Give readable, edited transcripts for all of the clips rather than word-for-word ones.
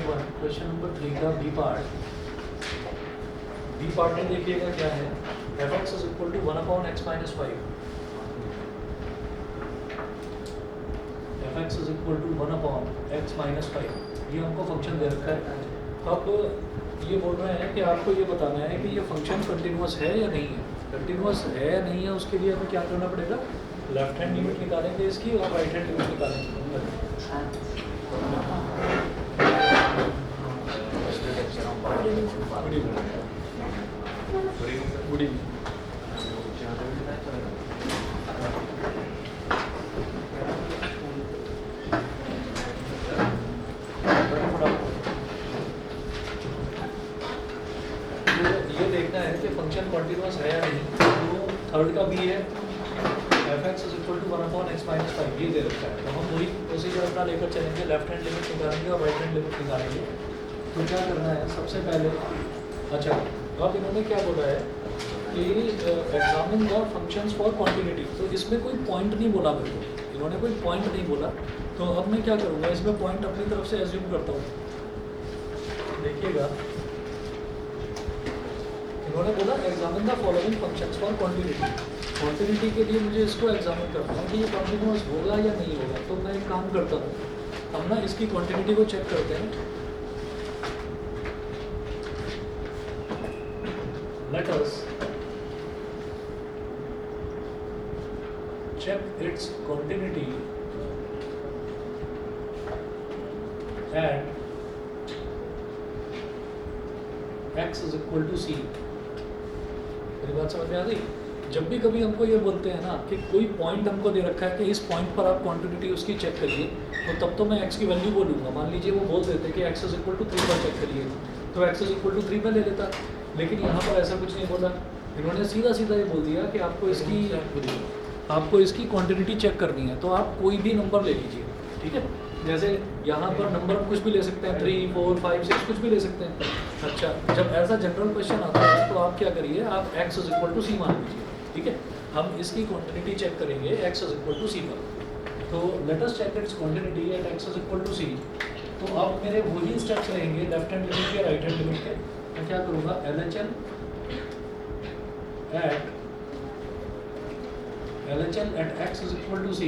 3.1 question number 3 का B part में देखिएगा क्या है, fx is equal to 1/x minus 5, fx is equal to 1/x minus 5, ये हमको फंक्शन दे रखा है। अब ये बोल रहे हैं कि आपको ये बताना है कि ये फंक्शन कंटिन्यूअस है या नहीं है। कंटिन्यूअस है या नहीं है उसके लिए हमें क्या करना पड़ेगा, लेफ्ट हैंड लिमिट निकालेंगे इसकी और राइट हैंड लिमिट निकालेंगे। Good evening. ये देखना है कि फंक्शन कंटिन्यूअस है या नहीं। तो थर्ड का भी है, fx is equal to 1/x minus 5, ये दे रखा है। तो हम वही प्रोसीजर अपना लेकर चलेंगे, लेफ्ट हैंड लिमिट निकालेंगे और राइट हैंड लिमिट निकालेंगे। तो क्या करना है सबसे पहले, अच्छा अब इन्होंने क्या बोला है कि examine the functions for continuity. तो इसमें कोई पॉइंट नहीं बोला मेरे को, इन्होंने कोई पॉइंट नहीं बोला। तो अब मैं क्या करूँगा, इसमें पॉइंट अपनी तरफ से एज्यूम करता हूँ। देखिएगा इन्होंने बोला examine the following functions for continuity. Continuity के लिए मुझे इसको एग्जामिन करना है कि ये कॉन्टिन्यूअस होगा या नहीं होगा। तो मैं एक काम करता हूँ, हम ना इसकी कॉन्टिन्यूटी को चेक करते हैं। Let us check its continuity at x is equal to c। मेरी बात समझ में आ गई। जब भी कभी हमको ये बोलते हैं ना कि कोई पॉइंट हमको दे रखा है कि इस पॉइंट पर आप क्वांटिटी उसकी चेक करिए, तो तब तो मैं x की वैल्यू बोलूँगा। मान लीजिए वो बोल देते कि x is equal to 3 पर चेक करिए, तो x is equal to 3 पर ले लेता। लेकिन यहाँ पर ऐसा कुछ नहीं बोला, इन्होंने सीधा सीधा ये बोल दिया कि आपको इसकी क्वांटिटी चेक करनी है। तो आप कोई भी नंबर ले लीजिए, ठीक है। जैसे यहाँ पर नंबर हम कुछ भी ले सकते हैं, 3, 4, 5, 6 कुछ भी ले सकते हैं। अच्छा, जब ऐसा जनरल क्वेश्चन आता है तो आप क्या करिए, आप x इज इक्वल टू सी मान लीजिए, ठीक है। हम इसकी क्वांटिटी चेक करेंगे x is equal to C पर। तो let us check its quantity at x is equal to C. तो अब मेरे वही स्टेप्स रहेंगे लेफ्ट हैंड लिमिट के राइट हैंड लिमिट के। मैं क्या करूँगा, LHL at x is equal to c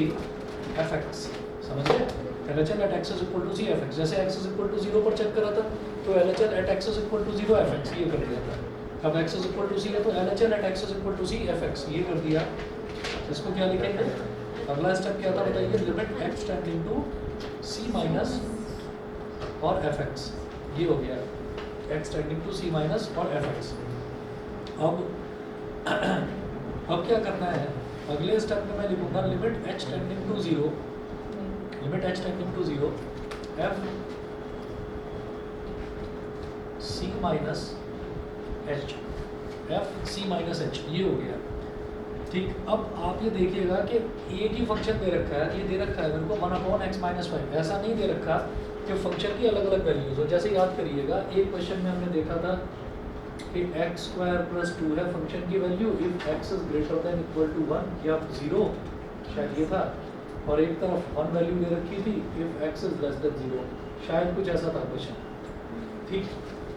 fx, समझ गए। LHL at x is equal to c fx, जैसे x is equal to 0 पर चेक करा था तो LHL at x is equal to 0 fx ये कर दिया था। अब x is equal to c है तो LHL at x is equal to c fx ये कर दिया। इसको क्या लिखेंगे, अगला स्टेप क्या था बताइए, limit x tending to c minus और fx, ये हो गया x tending to c minus और fx। अब क्या करना है, अगले स्टेप में मैं लिखूंगा limit h tending to 0, limit h tending to 0 f c minus h, f c minus h, ये हो गया, ठीक। अब आप ये देखिएगा कि एक ही फंक्शन दे रखा है, ये दे रखा है मेरे को 1/x माइनस 5, ऐसा नहीं दे रखा कि फंक्शन की अलग अलग वैल्यूज हो। जैसे याद करिएगा एक क्वेश्चन में हमने देखा था कि x स्क्वायर प्लस 2 है फंक्शन की value if x is greater than equal to 1 या 0, शायद ये था। और एक तरफ 1 वैल्यू दे रखी थी if x is less than 0, शायद कुछ ऐसा था क्वेश्चन, ठीक।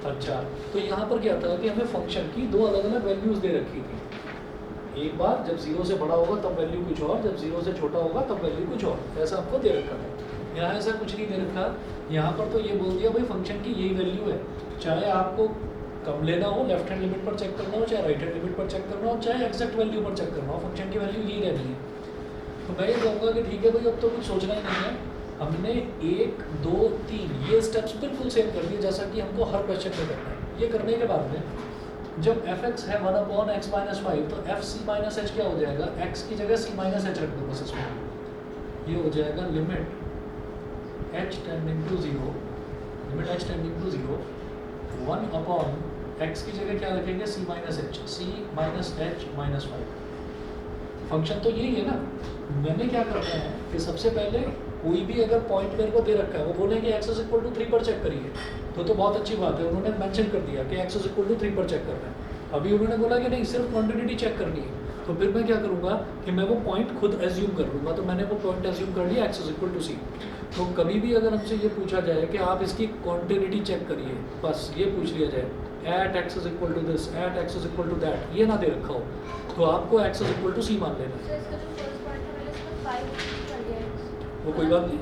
अच्छा, तो यहाँ पर क्या था कि हमें फंक्शन की दो अलग अलग वैल्यूज दे रखी थी। एक बार जब 0 से बड़ा होगा तब वैल्यू कुछ और, जब 0 से छोटा होगा तब वैल्यू कुछ और, ऐसा आपको दे रखा था। यहाँ ऐसा कुछ नहीं दे रखा, यहाँ पर तो ये बोल दिया भाई फंक्शन की यही वैल्यू है, चाहे आपको कम लेना हो लेफ्ट हैंड लिमिट पर चेक करना हो, चाहे राइट हैंड लिमिट पर चेक करना हो, चाहे एग्जैक्ट वैल्यू पर चेक करना हो, फंक्शन की वैल्यू यही रहनी है। तो मैं ये कहूँगा कि ठीक है भाई अब तो कुछ सोचना ही नहीं है, हमने 1, 2, 3 ये स्टेप्स बिल्कुल सेम कर दिए जैसा कि हमको हर क्वेश्चन में करना है। ये करने के बाद में जब fx है 1/x माइनस 5 तो f c माइनस h क्या हो जाएगा, x की जगह c माइनस h रख दो बस इसमें, ये हो जाएगा limit h tending to 0, limit h tending to 0 1/x की जगह क्या रखेंगे, c minus h, c minus h minus 5। Function तो यही है ना। मैंने क्या करना है कि सबसे पहले कोई भी अगर पॉइंट मेरे को दे रखा है, वो बोलेंगे x इज इक्वल टू 3 पर चेक करिए, तो बहुत अच्छी बात है, उन्होंने मेंशन कर दिया कि x इज इक्वल टू 3 पर चेक करना है। अभी उन्होंने बोला कि नहीं सिर्फ क्वांटिटी चेक करनी है, तो फिर मैं क्या करूँगा कि मैं वो पॉइंट खुद एज्यूम कर लूँगा। तो मैंने वो पॉइंट एज्यूम कर लिया x is equal to c। तो कभी भी अगर हमसे ये पूछा जाए कि आप इसकी क्वांटिटी चेक करिए, बस ये पूछ लिया जाए at x is equal to this, at x is equal to that, ये ना दे रखा हो, तो आपको एक्स इज इक्वल टू सी मान लेना है। वो कोई बात नहीं,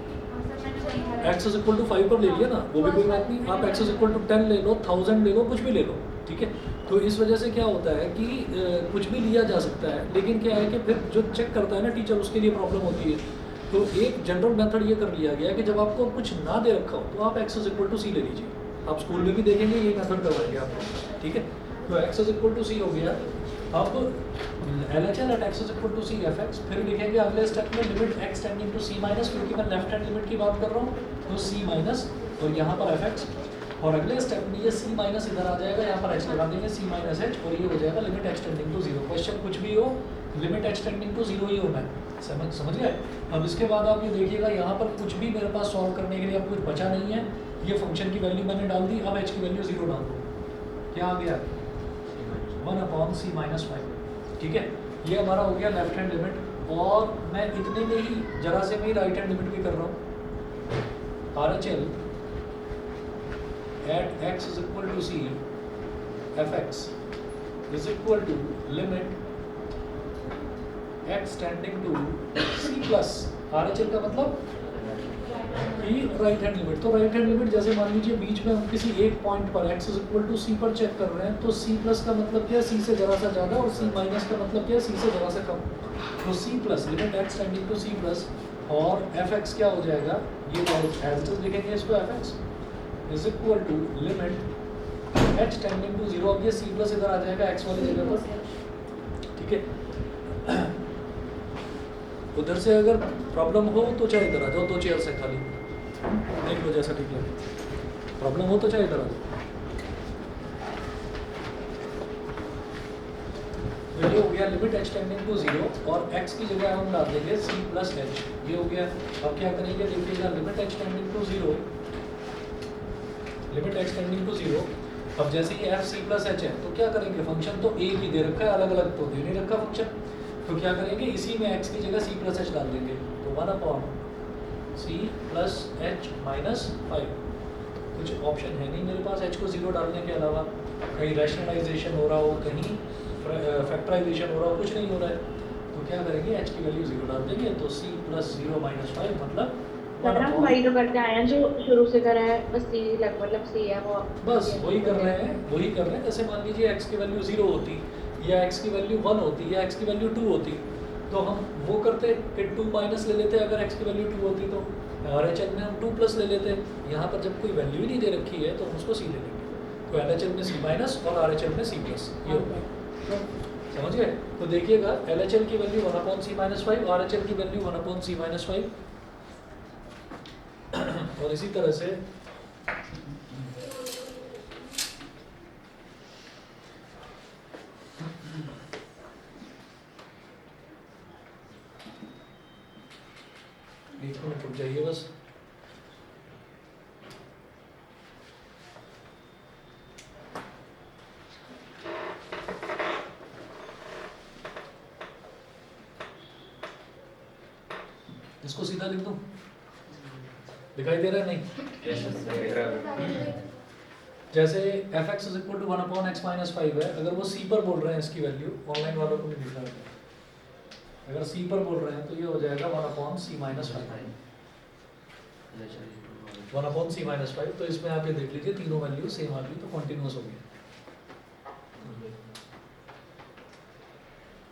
एक्स इज इक्वल टू 5 पर ले लिया ना, वो भी कोई बात नहीं। आप एक्स इज इक्वल टू 10 ले लो, 1000 ले लो, कुछ भी ले लो, ठीक है। तो इस वजह से क्या होता है कि कुछ भी लिया जा सकता है, लेकिन क्या है कि फिर जो चेक करता है ना टीचर, उसके लिए प्रॉब्लम होती है। तो एक जनरल मेथड ये कर लिया गया है कि जब आपको कुछ ना दे रखा हो तो आप एक्स इज इक्वल टू सी ले लीजिए। आप स्कूल में भी देखेंगे ये मेथड करवाएंगे आपको, ठीक है। तो x is equal to c हो गया। अब L H L at x is equal to c f x, फिर लिखेंगे अगले स्टेप में limit x tending to c minus, क्योंकि मैं लेफ्ट हैंड लिमिट की बात कर रहा हूँ, तो सी माइनस और यहाँ पर एफ एक्स, और अगले स्टेप में ये सी माइनस इधर आ जाएगा, यहाँ पर एच लगा देंगे, सी माइनस एच, और ये हो जाएगा limit x tending to zero. Question कुछ भी हो, limit x tending to zero ही होना है, समझ गए। अब इसके बाद आप ये देखिएगा, यहाँ पर कुछ भी मेरे पास सॉल्व करने के लिए अब कुछ बचा नहीं है। ये फंक्शन की वैल्यू मैंने डाल दी, अब एच की वैल्यू जीरो डाल दो, क्या आ गया 1/c माइनस 5, ठीक है। ये हमारा हो गया लेफ्ट हैंड लिमिट, और मैं इतने में ही जरा से मैं राइट हैंड लिमिट भी कर रहा हूँ। R H L at x is equal to c f x is equal to limit x tending to c plus, R H L का मतलब कि राइट हैंड लिमिट। तो राइट हैंड लिमिट जैसे मान लीजिए बीच में हम किसी एक पॉइंट पर x is equal to C पर चेक कर रहे हैं, तो सी प्लस का मतलब क्या है, सी से जरा सा ज़्यादा, और सी माइनस का मतलब क्या है, सी से जरा सा कम। तो c plus limit x tending to c plus, और एफ एक्स क्या हो जाएगा, ये एज इट इज लिखेंगे इसको, f x is equal to limit h tending to zero. अब ये सी प्लस इधर आ जाएगा एक्स वाली जगह पर, ठीक है। उधर से अगर प्रॉब्लम हो तो चाहे इधर आ जाओ, दो चेयर से खाली देख लो जैसा ठीक लगे। प्रॉब्लम हो तो चाहे इधर आ जाओ। तो ये हो गया limit h tending to zero, और एक्स की जगह हम डाल देंगे सी प्लस एच, ये हो गया। अब क्या करेंगे, देखिएगा limit h tending to zero, limit h tending to zero. अब जैसे ये एफ सी प्लस एच है, तो क्या करेंगे, फंक्शन तो एक ही दे रखा है, अलग अलग तो दे नहीं रखा फंक्शन, तो क्या करेंगे, इसी में x की जगह c प्लस एच डाल देंगे, तो 1/c प्लस एच माइनस 5। कुछ ऑप्शन है नहीं मेरे पास h को जीरो डालने के अलावा, कहीं रैशनलाइजेशन हो रहा हो, कहीं फैक्टराइजेशन हो रहा हो, कुछ नहीं हो रहा है, तो क्या करेंगे, h की वैल्यू जीरो डाल देंगे, तो c प्लस जीरो माइनस 5 मतलब वही तो करते आए हैं जो शुरू से करा है, बस सी मतलब सी है वो, बस वही कर रहे हैं। जैसे मान लीजिए x की वैल्यू जीरो होती, या x की वैल्यू 1 होती, या x की वैल्यू 2 होती, तो हम वो करते कि 2 माइनस ले लेते अगर x की वैल्यू 2 होती, तो आर एच एल में हम 2 प्लस ले लेते। यहाँ पर जब कोई वैल्यू ही नहीं दे रखी है तो हम उसको सी ले लेंगे, तो एल एच एल में सी माइनस और आर एच एल में सी प्लस, ये होगा, समझ गए। तो देखिएगा एल एच एल की value 1/c minus 5, are H L की वैल्यू 1/c माइनस 5, और इसी तरह से एक मिनट रुक जाइए बस। इसको सीधा लिख दूं, दिखाई दे रहा है नहीं? जैसे f x is equal to 1/x minus 5 है, अगर वो सी पर बोल रहे हैं इसकी वैल्यू, ऑनलाइन वालों को नहीं दिख रहा है, अगर सी पर बोल रहे हैं तो ये हो जाएगा 1/c माइनस 5, 1/c माइनस 5। तो इसमें आप ये देख लीजिए तीनों वैल्यू सेम आ गई, तो कॉन्टिन्यूस हो गया।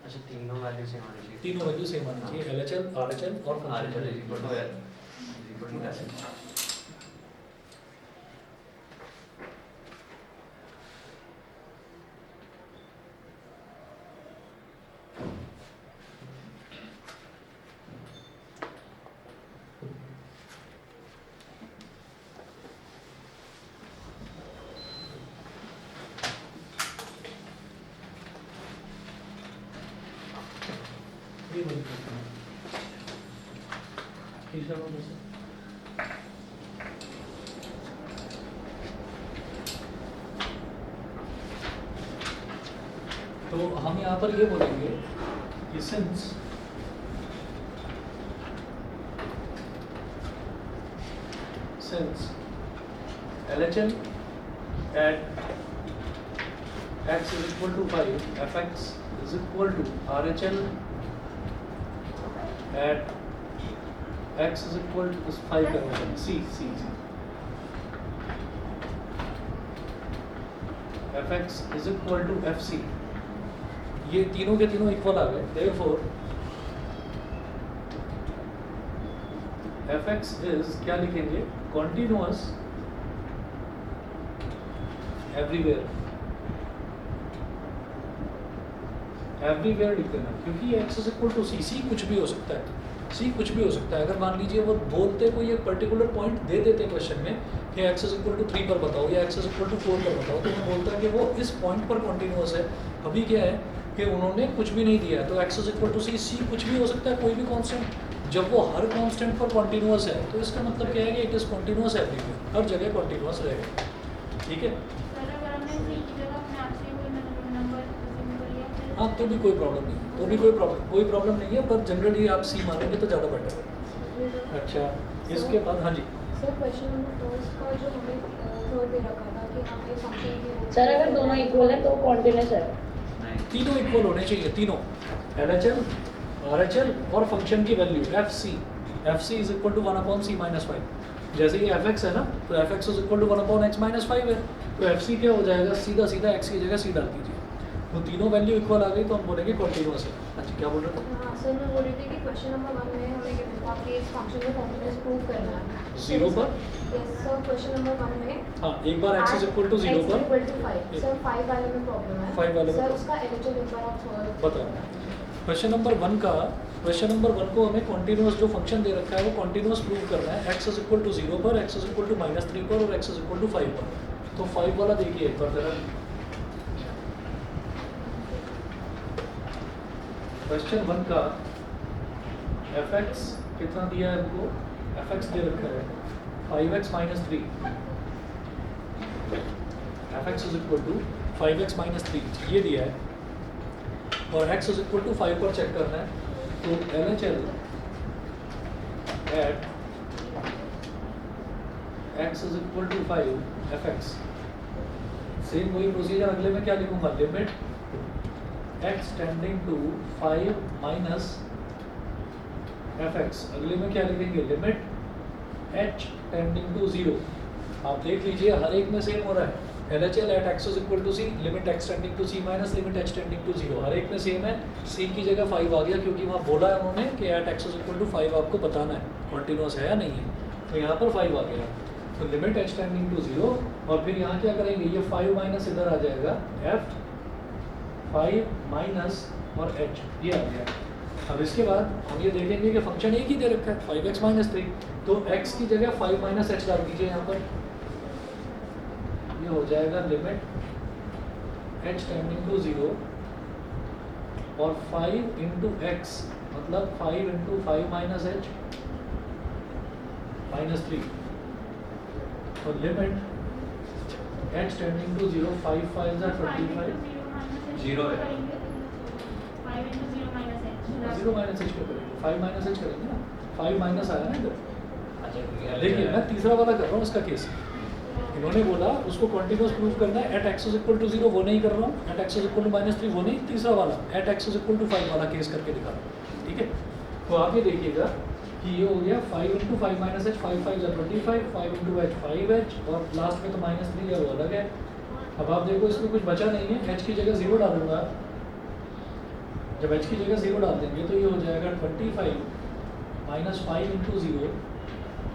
अच्छा, तीनों वैल्यू सेम आनी चाहिए, तीनों वैल्यू सेम आनी चाहिए, एलएचएल, आरएचएल और RHL is equal to L is equal to L. ये बंद करते हैं, तीसरा वाला से। तो हम यहाँ पर ये बोलेंगे कि since since LHL at x is equal to 5, fx is equal to RHL at x is equal to 5 conversion C fx is equal to fc, ये तीनों के तीनों इक्वल आ गए। therefore fx is क्या लिखेंगे, continuous everywhere लिख देना, क्योंकि x is equal to c कुछ भी हो सकता है, c कुछ भी हो सकता है। अगर मान लीजिए वो बोलते कोई एक पर्टिकुलर पॉइंट दे देते क्वेश्चन में कि x is equal to 3 पर बताओ या x is equal to 4 पर बताओ, तो मैं बोलता है कि वो इस पॉइंट पर कॉन्टिन्यूस है। अभी क्या है कि उन्होंने कुछ भी नहीं दिया है, तो x is equal to c कुछ भी हो सकता है, कोई भी कांस्टेंट। जब वो हर कांस्टेंट पर कॉन्टिन्यूस है तो इसका मतलब क्या है कि इट इज कॉन्टिन्यूस एवरीवेयर, हर जगह कॉन्टिन्यूस रहेगा। ठीक है, हाँ तो भी कोई प्रॉब्लम नहीं, तो भी कोई प्रॉब्लम नहीं है, पर जनरली आप सी मानेंगे तो ज़्यादा बेटर है। अच्छा, इसके बाद हाँ जी सर क्वेश्चन नंबर 2 का जो हमें थर्ड दे रखा था कि हमें फंक्शन की सर अगर दोनों इक्वल है तो कॉन्टिन्यूस है। तीनों इक्वल होने चाहिए, तीनों LHL RHL और फंक्शन की value FC is equal to 1/c-5। जैसे ये fx है ना, तो fx is equal to 1/x-5 है, तो fc क्या हो जाएगा, सीधा x की जगह c डाल दीजिए, तो तीनों वैल्यू इक्वल आ गई तो हम बोलेंगे कॉन्टिन्यूस है। अच्छा क्या बोल रहे थे? हाँ सर मैं बोल रही थी कि क्वेश्चन नंबर 1 में हमें ये था कि इस फंक्शन को कॉन्टिन्यूस प्रूव करना है 0 पर। यस सर, क्वेश्चन नंबर 1 में हाँ, एक बार x इज इक्वल टू 0 पर, 5 सर 5 वाले में प्रॉब्लम है। 5 वाले में सर उसका LHL एक बार आप सॉल्व बताओ। क्वेश्चन नंबर 1 को हमें कॉन्टिन्यूस जो फंक्शन दे रखा है वो कॉन्टिन्यूस प्रूव करना है, x इज इक्वल टू 0 पर, x इज इक्वल टू -3 पर और x इज इक्वल टू 5 पर। तो 5 वाला देखिए एक बार जरा। क्वेश्चन 1 का fx कितना दिया है हमको, fx दे रखा है 5x - 3, fx is equal to 5x - 3 ये दिया है, और x इज इक्वल टू 5 पर चेक करना है। तो LHL at x is equal to 5 fx, same वही प्रोसीजर अगले में क्या लिखूंगा, limit x tending to 5 minus fx, अगले में क्या लिखेंगे, लिमिट h टेंडिंग टू 0। आप देख लीजिए हर एक में सेम हो रहा है, LHL at x is equal to c, limit x tending to c minus limit h tending to 0, हर एक में सेम है। c की जगह 5 आ गया क्योंकि वहाँ बोला है उन्होंने कि at x is equal to 5 आपको बताना है कॉन्टिन्यूस है या नहीं है, तो यहाँ पर 5 आ गया। तो लिमिट h टेंडिंग टू 0, और फिर यहाँ क्या करेंगे, ये 5 माइनस इधर आ जाएगा, f 5 माइनस और h ये आ गया। अब इसके बाद हम ये देखेंगे कि फंक्शन एक ही दे रखा है 5x - 3, तो x की जगह 5 माइनस h डाल दीजिए यहाँ पर, ये हो जाएगा लिमिट h टेंडिंग टू 0 और 5 इंटू x, मतलब 5 इंटू 5 माइनस h -3, तो लिमिट h टेंडिंग टू 0, 5 5 25, 0 है। 0 माइनस h को करेंगे, 5 माइनस h करेंगे ना, 5 माइनस आया ना इधर। अच्छा देखिए मैं तीसरा वाला कर रहा हूँ इसका केस, इन्होंने बोला उसको कॉन्टिन्यूस प्रूव करना है at x is equal to 0, वो नहीं कर रहा हूँ, at x is equal to -3 वो नहीं, तीसरा वाला at x is equal to 5 वाला केस करके दिखा रहा हूँ। ठीक है, तो आप ये देखिएगा कि ये हो गया 5 into 5 minus h, 5 5 25, 5 into h 5h, और लास्ट में तो -3 है वो अलग है। अब आप देखो इसमें कुछ बचा नहीं है, h की जगह 0 डालूंगा, जब h की जगह 0 डाल देंगे तो ये हो जाएगा 25 माइनस 5 इंटू 0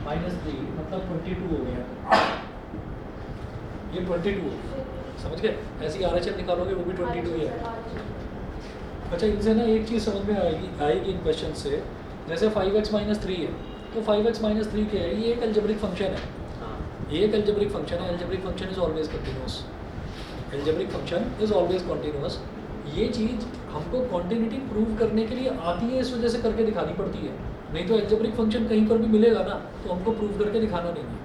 -3, मतलब 22 हो गया, ये 22 समझ गए। ऐसी RHL निकालोगे वो भी 22 ही है। अच्छा इनसे ना एक चीज़ समझ में आएगी इन क्वेश्चन से, जैसे 5x - 3 है, तो 5x - 3 क्या है, ये एक अलजेब्रिक फंक्शन है, ये एक अलजेब्रिक फंक्शन है, algebraic function is always continuous, algebraic function is always continuous. ये चीज़ हमको कॉन्टिन्यूटी प्रूव करने के लिए आती है, इस वजह से करके दिखानी पड़ती है, नहीं तो अलजेब्रिक फंक्शन कहीं पर भी मिलेगा ना तो हमको प्रूव करके दिखाना नहीं है।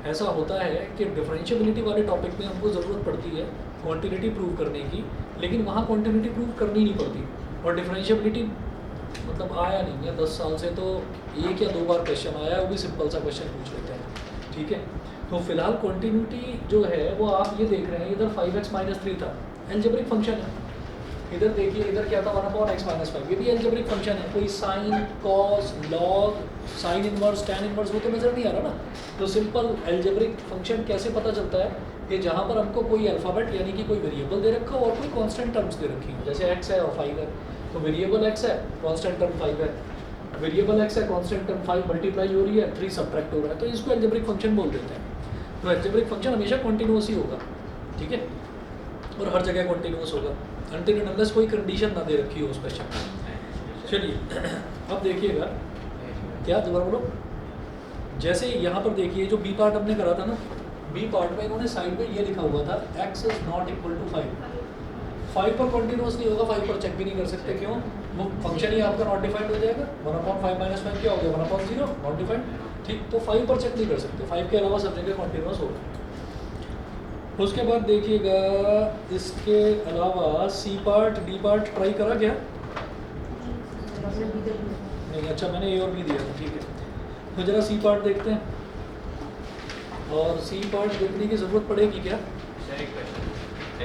ऐसा होता है कि डिफरेंशिएबिलिटी वाले टॉपिक में हमको ज़रूरत पड़ती है क्वांटिटी प्रूव करने की, लेकिन वहाँ क्वांटिटी प्रूव करनी नहीं पड़ती, और डिफरेंशिएबिलिटी मतलब आया नहीं है 10 साल से, तो 1 या 2 बार क्वेश्चन आया है, वो भी सिंपल सा क्वेश्चन पूछ लेते हैं। ठीक है। तो फिलहाल कंटिन्यूटी जो है वो आप ये देख रहे हैं, इधर 5x माइनस 3 था, एल्जेब्रिक फंक्शन है। इधर देखिए, इधर क्या था 1/x माइनस 5, ये भी एल्जेब्रिक फंक्शन है। कोई sine, cos, log, sine inverse, tan inverse वो तो नज़र नहीं आ रहा ना। तो सिंपल एल्जेब्रिक फंक्शन कैसे पता चलता है कि जहाँ पर हमको कोई अल्फ़ाबेट यानी कि कोई वेरिएबल दे रखा हो और कोई कांस्टेंट टर्म्स दे रखी हो, जैसे x है और 5 है, तो वेरिएबल x है, कांस्टेंट टर्म 5 है, वेरिएबल x है, कांस्टेंट टर्म 5 मल्टीप्लाई हो रही है, 3 सब्ट्रैक्ट हो रहा है, तो इसको एल्जेब्रिक फंक्शन बोल देते हैं। तो एल्जेब्रिक फंक्शन हमेशा कॉन्टिन्यूस ही होगा, ठीक है, और हर जगह कॉन्टिन्यूस होगा अनटिल एंड अनलेस कोई कंडीशन ना दे रखी हो उस क्वेश्चन में। चलिए अब देखिएगा, क्या दोबारा बोलो। जैसे यहाँ पर देखिए जो बी पार्ट हमने करा था ना, बी पार्ट में इन्होंने साइड में ये लिखा हुआ था x is not equal to 5 पर कॉन्टिन्यूस नहीं होगा, 5 पर चेक भी नहीं कर सकते, क्यों? वो फंक्शन ही आपका नॉट डिफाइंड हो जाएगा। 1/5 माइनस 5 क्या हो गया? 1/0 नॉट डिफाइंड, ठीक। तो 5 पर चेक नहीं कर सकते, 5 के अलावा सब जगह कॉन्टिन्यूस होगा। उसके बाद देखिएगा, इसके अलावा C part, D part try करा क्या? नहीं, अच्छा मैंने ए और बी दिया था, ठीक है। तो जरा सी पार्ट देखते हैं, और सी पार्ट देखने की ज़रूरत पड़ेगी क्या? सर एक क्वेश्चन,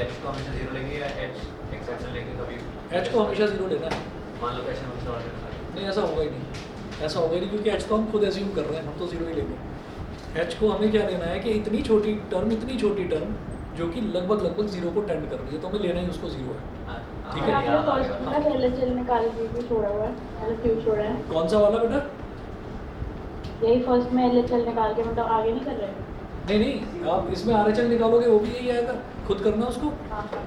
h को हमेशा 0 लेंगे या h एक्सेप्शन लेंगे कभी? h को हमेशा 0 लेना है। मान लो क्वेश्चन हमसे और नहीं, ऐसा होगा ही नहीं, ऐसा होगा ही नहीं, क्योंकि h को हम खुद एज्यूम कर रहे हैं, हम तो 0 ही लेंगे। h को हमें क्या लेना है कि इतनी छोटी टर्म जो कि लगभग 0 को टेंड कर रही है, तो हमें लेना ही उसको 0 है, ठीक है। आपने फर्स्ट का LHL निकाल के भी छोड़ा हुआ है, मतलब क्यों छोड़ा है? कौन सा वाला बेटा? यही फर्स्ट में LHL निकाल के, मतलब आगे नहीं कर रहे? नहीं, आप इसमें RHL निकालोगे वो भी यही आएगा, खुद करना उसको। RHL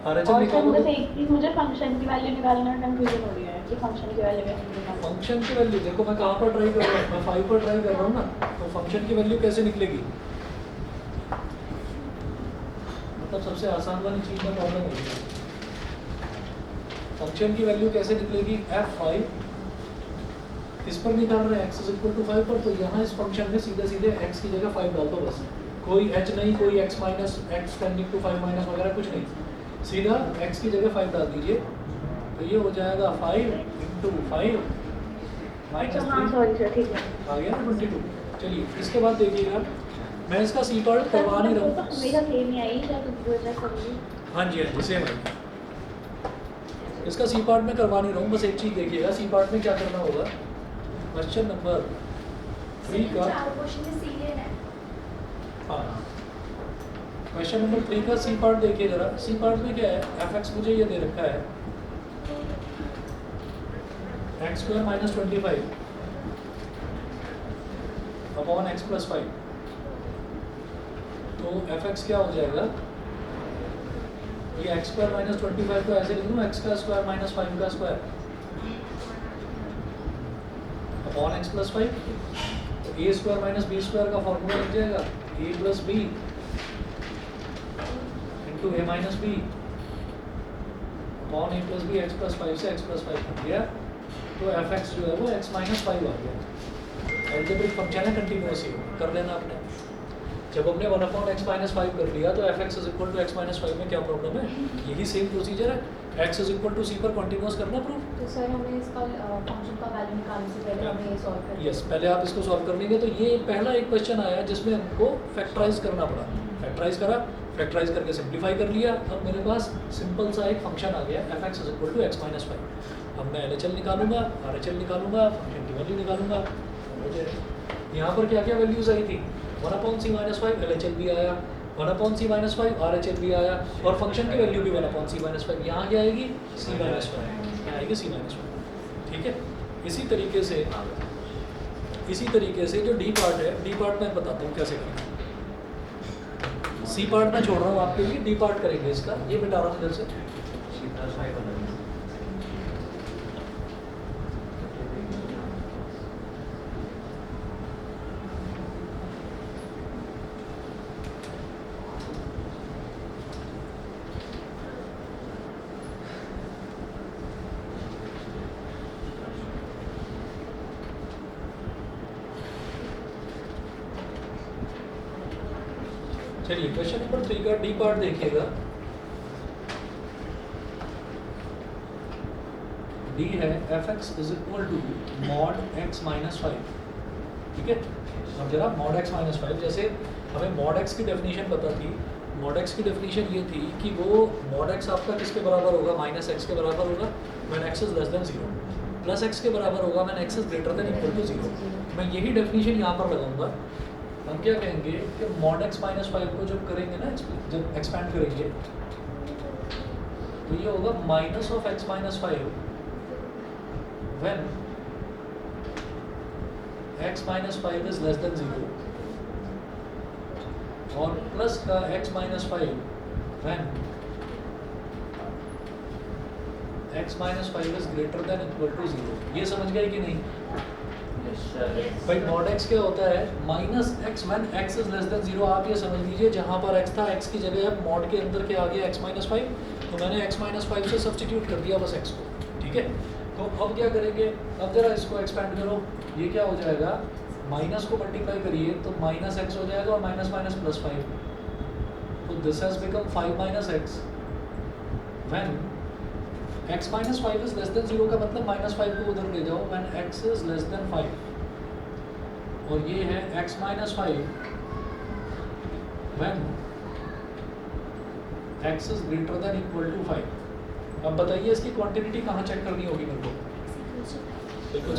और सर निकालोगे, बस एक चीज़, मुझे फंक्शन की वैल्यू निकालने में कंफ्यूजन हो रही है कि फंक्शन की वैल्यू कैसे निकालना। फंक्शन की वैल्यू देखो, मैं कहाँ पर ट्राई कर रहा हूँ, मैं 5 पर ट्राई कर रहा हूँ ना, तो फंक्शन की वैल्यू कैसे निकलेगी? मतलब सबसे आसान वाली चीज़ में प्रॉब्लम होगी। फंक्शन की वैल्यू कैसे निकलेगी? f5 इस पर निकाल रहे हैं, x इज इक्वल टू 5 पर, तो यहाँ इस फंक्शन में सीधे सीधे x की जगह 5 डाल दो बस, कोई h नहीं, कोई x minus x tending to 5 minus वगैरह कुछ नहीं, सीधा x की जगह 5 डाल दीजिए, तो ये हो जाएगा 5 इंटू 5 माइनस हाँ सॉरी सर, ठीक है, आ गया ना 22। चलिए इसके बाद देखिएगा, मैं इसका सी पार्ट करवा नहीं रहा हूँ। मेरा सेम ही आई, क्या कंफ्यूजन करूँगी? हाँ जी, हाँ जी, सेम है। इसका सी पार्ट में करवा नहीं रहा हूँ, बस एक चीज़ देखिएगा, सी पार्ट में क्या करना होगा। क्वेश्चन नंबर 3 का, क्वेश्चन में सी लेना है। हाँ, क्वेश्चन नंबर 3 का सी पार्ट देखिए जरा। सी पार्ट में क्या है, fx मुझे ये दे रखा है x² minus 25 upon x plus 5, तो fx क्या हो जाएगा? ये x² माइनस 25 को ऐसे लिख दूँ, x का स्क्वायर माइनस 5 का स्क्वायर अपॉन x प्लस 5, तो a² माइनस b² का फॉर्मूला लग जाएगा a plus b into a minus b upon a plus b, x plus 5 से x प्लस 5 बन गया, तो fx जो है वो x माइनस 5 आ गया। एल्जेब्रिक फंक्शन है, कंटिन्यूअस ही कर लेना आपने। जब हमने 1/x माइनस 5 कर लिया, तो fx is equal to x minus 5 में क्या प्रॉब्लम है? यही सेम प्रोसीजर है, x is equal to c पर कंटिन्यूअस करना प्रूफ। तो सर हमें इसका फंक्शन का वैल्यू निकालने से पहले हमें ये सॉल्व करना है। यस, पहले आप इसको सॉल्व कर लेंगे। तो ये पहला एक क्वेश्चन आया जिसमें हमको फैक्टराइज करना पड़ा, फैक्टराइज करा, फैक्टराइज करके सिंप्लीफाई कर लिया। अब मेरे पास सिंपल सा एक फंक्शन आ गया, fx is equal to x minus 5। अब मैं LHL निकालूंगा, RHL निकालूंगा, फंक्शन की वैल्यू निकालूंगा। यहाँ पर क्या क्या वैल्यूज आई थी? 1/c माइनस 5 LHL भी आया, 1/c माइनस 5 RHL भी आया, और फंक्शन की वैल्यू भी 1/c माइनस 5। यहाँ क्या आएगी? c माइनस 5, यहाँ आएगी c माइनस 5, ठीक है। इसी तरीके से जो डी पार्ट है, डी पार्ट मैं बताता हूँ कैसे करना है। सी पार्ट मैं छोड़ रहा हूँ आपके लिए, डी पार्ट करेंगे इसका, ये मिटा रहा हूँ इधर से। c प्लस 5 बना है। चलिए क्वेश्चन नंबर 3 का डी पार्ट देखिएगा। डी है fx is equal to mod x minus 5, ठीक है। अब जरा mod x माइनस 5, जैसे हमें mod x की डेफिनेशन पता थी, mod x की डेफिनेशन ये थी कि वो mod x आपका किसके बराबर होगा, माइनस एक्स के बराबर होगा when x is less than 0, plus x के बराबर होगा when x is greater than equal to 0। मैं यही डेफिनेशन यहाँ पर लगाऊंगा। हम क्या कहेंगे कि mod x माइनस 5 को जब करेंगे ना, जब एक्सपैंड करेंगे तो ये होगा minus of x minus 5 when x minus 5 is less than 0, और प्लस का x minus 5 when x minus 5 is greater than equal to 0। ये समझ गए कि नहीं? भाई mod x क्या होता है, minus x when x is less than 0। आप ये समझ लीजिए जहाँ पर x था, x की जगह अब mod के अंदर क्या आ गया, x माइनस 5, तो मैंने x माइनस 5 से सब्सटीट्यूट कर दिया बस x को, ठीक है। तो अब क्या करेंगे, अब जरा इसको एक्सपेंड करो, ये क्या हो जाएगा, माइनस को मल्टीप्लाई करिए तो माइनस एक्स हो जाएगा और माइनस माइनस प्लस 5, तो this has become 5 minus x when x minus 5 is less than 0 का मतलब माइनस 5 को उधर ले जाओ when x is less than 5, और ये है x minus 5 when x is greater than equal to 5। अब बताइए इसकी क्वांटिटी कहाँ चेक करनी होगी मेरे को? बिल्कुल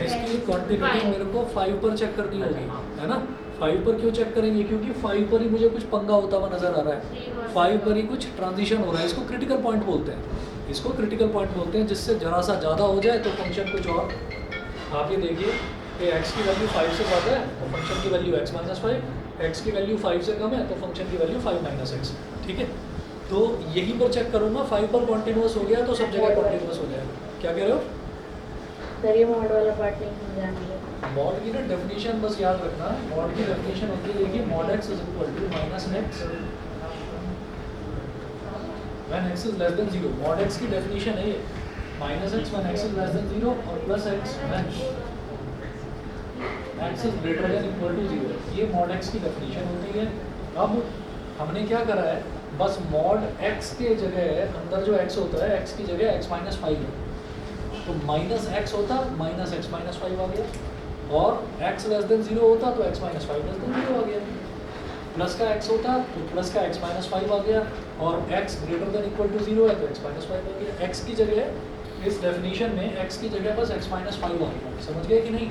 इसकी क्वांटिटी मेरे को 5 पर चेक करनी होगी, है ना। 5 पर क्यों चेक करेंगे, क्योंकि 5 पर ही मुझे कुछ पंगा होता हुआ नजर आ रहा है, 5 पर ही कुछ ट्रांजिशन हो रहा है। इसको क्रिटिकल पॉइंट बोलते हैं, इसको क्रिटिकल पॉइंट बोलते हैं, जिससे जरा सा ज़्यादा हो जाए तो फंक्शन कुछ और। आप ये देखिए कि x की वैल्यू 5 से ज़्यादा है तो फंक्शन की वैल्यू x माइनस 5, x की वैल्यू 5 से कम है तो फंक्शन की वैल्यू 5 माइनस एक्स, ठीक है। तो यहीं पर चेक करूँगा, 5 पर कॉन्टिन्यूस हो गया तो सब जगह कॉन्टिन्यूस हो जाएगा। क्या कह रहे हो सर? ये मॉड वाला पार्ट नहीं समझा मुझे। मॉड की ना डेफिनेशन बस याद रखना, मॉड की डेफिनेशन होती है, देखिए mod x is equal to minus x when x is less than 0। mod x की डेफिनेशन है ये, minus x when x is less than 0 और plus x when x is greater than equal to 0। ये mod x की definition होती है। अब हमने क्या करा है, बस mod x के जगह अंदर जो x होता है, x की जगह x माइनस 5 है, तो माइनस एक्स होता माइनस एक्स माइनस 5 आ गया, और x लेस देन 0 होता तो x माइनस 5 लेस देन 0 आ गया, प्लस का x होता तो प्लस का x माइनस 5 आ गया, और x greater than equal to 0 है तो x माइनस 5 आ गया। x की जगह इस डेफिनेशन में x की जगह बस x माइनस 5 आ गया, समझ गए कि नहीं?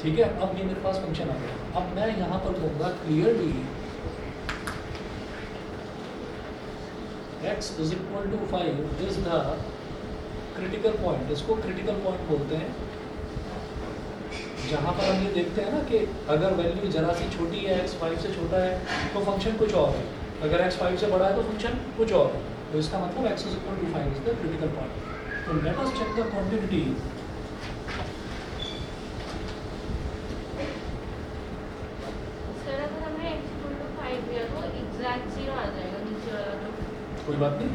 ठीक है। अब ये मेरे पास फंक्शन आ गया। अब मैं यहाँ पर दूंगा clearly x is equal to 5 is the critical point. इसको क्रिटिकल पॉइंट बोलते हैं, जहाँ पर हम ये देखते हैं ना कि अगर वैल्यू जरा सी छोटी है, x 5 से छोटा है तो फंक्शन कुछ और है, अगर x 5 से बड़ा है तो फंक्शन कुछ और है। तो इसका मतलब x is equal to 5 is the critical point. तो let us check the quantity. Sir अगर हमें x इक्वल टू 5 दिया तो एग्जैक्ट 0 आ जाएगा नीचे वाला, तो कोई बात नहीं,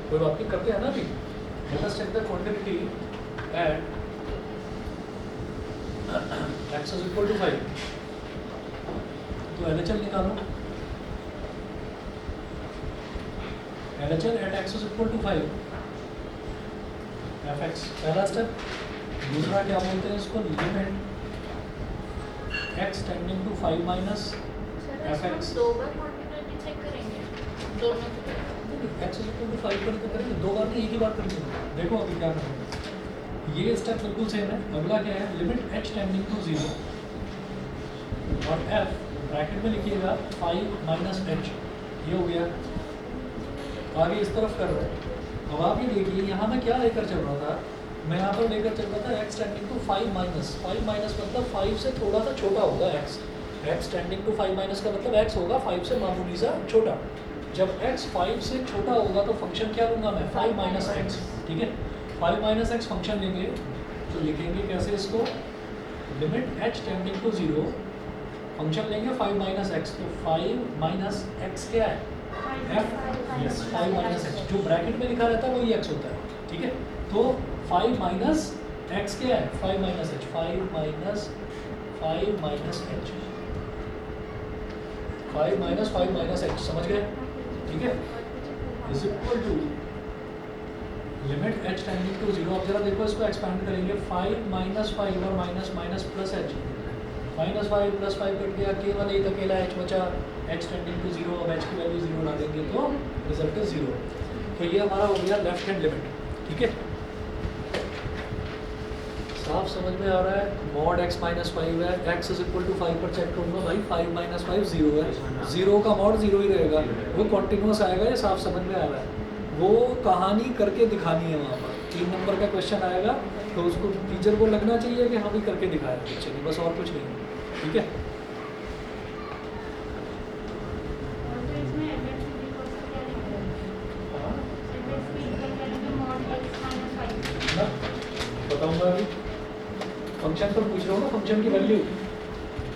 कोई बात नहीं, करते हैं ना अभी। Let us check the quantity at x is equal to 5। तो LHL निकालो, LHL eight x is equal to 5 fx, पहला स्टेप। दूसरा क्या बोलते हैं इसको, limit x tending to 5 minus sir fx। इसमें 2 बार क्वांटिटी चेक करेंगे दोनों की। x इज इक्वल टू 5 पर तो करेंगे, 2 बार नहीं, एक ही बार करेंगे। देखो अभी क्या करेंगे, ये स्टेप बिल्कुल सेम है। अगला क्या है, लिमिट h टेंडिंग टू 0 और f ब्रैकेट में लिखिएगा 5 माइनस h, ये हो गया। आगे इस तरफ कर रहे हैं। अब आप ये देखिए यहाँ मैं क्या लेकर चल रहा था, मैं यहाँ पर लेकर चल रहा था x टेंडिंग टू 5 माइनस मतलब 5 से थोड़ा सा छोटा होगा x टेंडिंग टू 5 माइनस का मतलब x होगा 5 से मामूली सा छोटा। जब x 5 से छोटा होगा तो फंक्शन क्या लूँगा मैं, 5 माइनस एक्स, ठीक है। 5 माइनस एक्स फंक्शन लेंगे तो लिखेंगे कैसे इसको, limit h tending to 0, function लेंगे 5 माइनस एक्स, तो 5 माइनस एक्स क्या है, f, यस 5 माइनस एक्स, जो ब्रैकेट में लिखा रहता है वही x होता है, ठीक है। तो 5 माइनस एक्स क्या है, 5 minus h, 5 minus h, 5 minus h, समझ गए, ठीक है। Is equal to limit h tending to 0। अब जरा देखो इसको एक्सपेंड करेंगे 5 माइनस 5 और minus minus plus h, minus 5 plus 5 cut गया, केवल एक अकेला h बचा, h टेंडिंग टू 0। अब h की वैल्यू 0 ला देंगे तो रिजल्ट इज 0। तो ये हमारा हो गया लेफ्ट हैंड लिमिट। ठीक है, साफ समझ में आ रहा है। मॉड x माइनस 5 है, x इज इक्वल टू 5 पर चेक करूँगा भाई, 5 माइनस 5 0 है, 0 का मॉड 0 ही रहेगा, वो कॉन्टिन्यूस आएगा। ये साफ समझ में आ रहा है। वो कहानी करके दिखानी है वहाँ पर। 3 नंबर का क्वेश्चन आएगा तो उसको टीचर को लगना चाहिए कि हाँ भी करके दिखाया बच्चे ने, बस और कुछ नहीं। ठीक है, और तो इसमें एमएस इक्वल टू क्या लिखा है? एमएस भी इक्वल करेंगे mod x minus 5। ना बताऊँगा अभी। फंक्शन पर पूछ रहा हूँ ना, फंक्शन की वैल्यू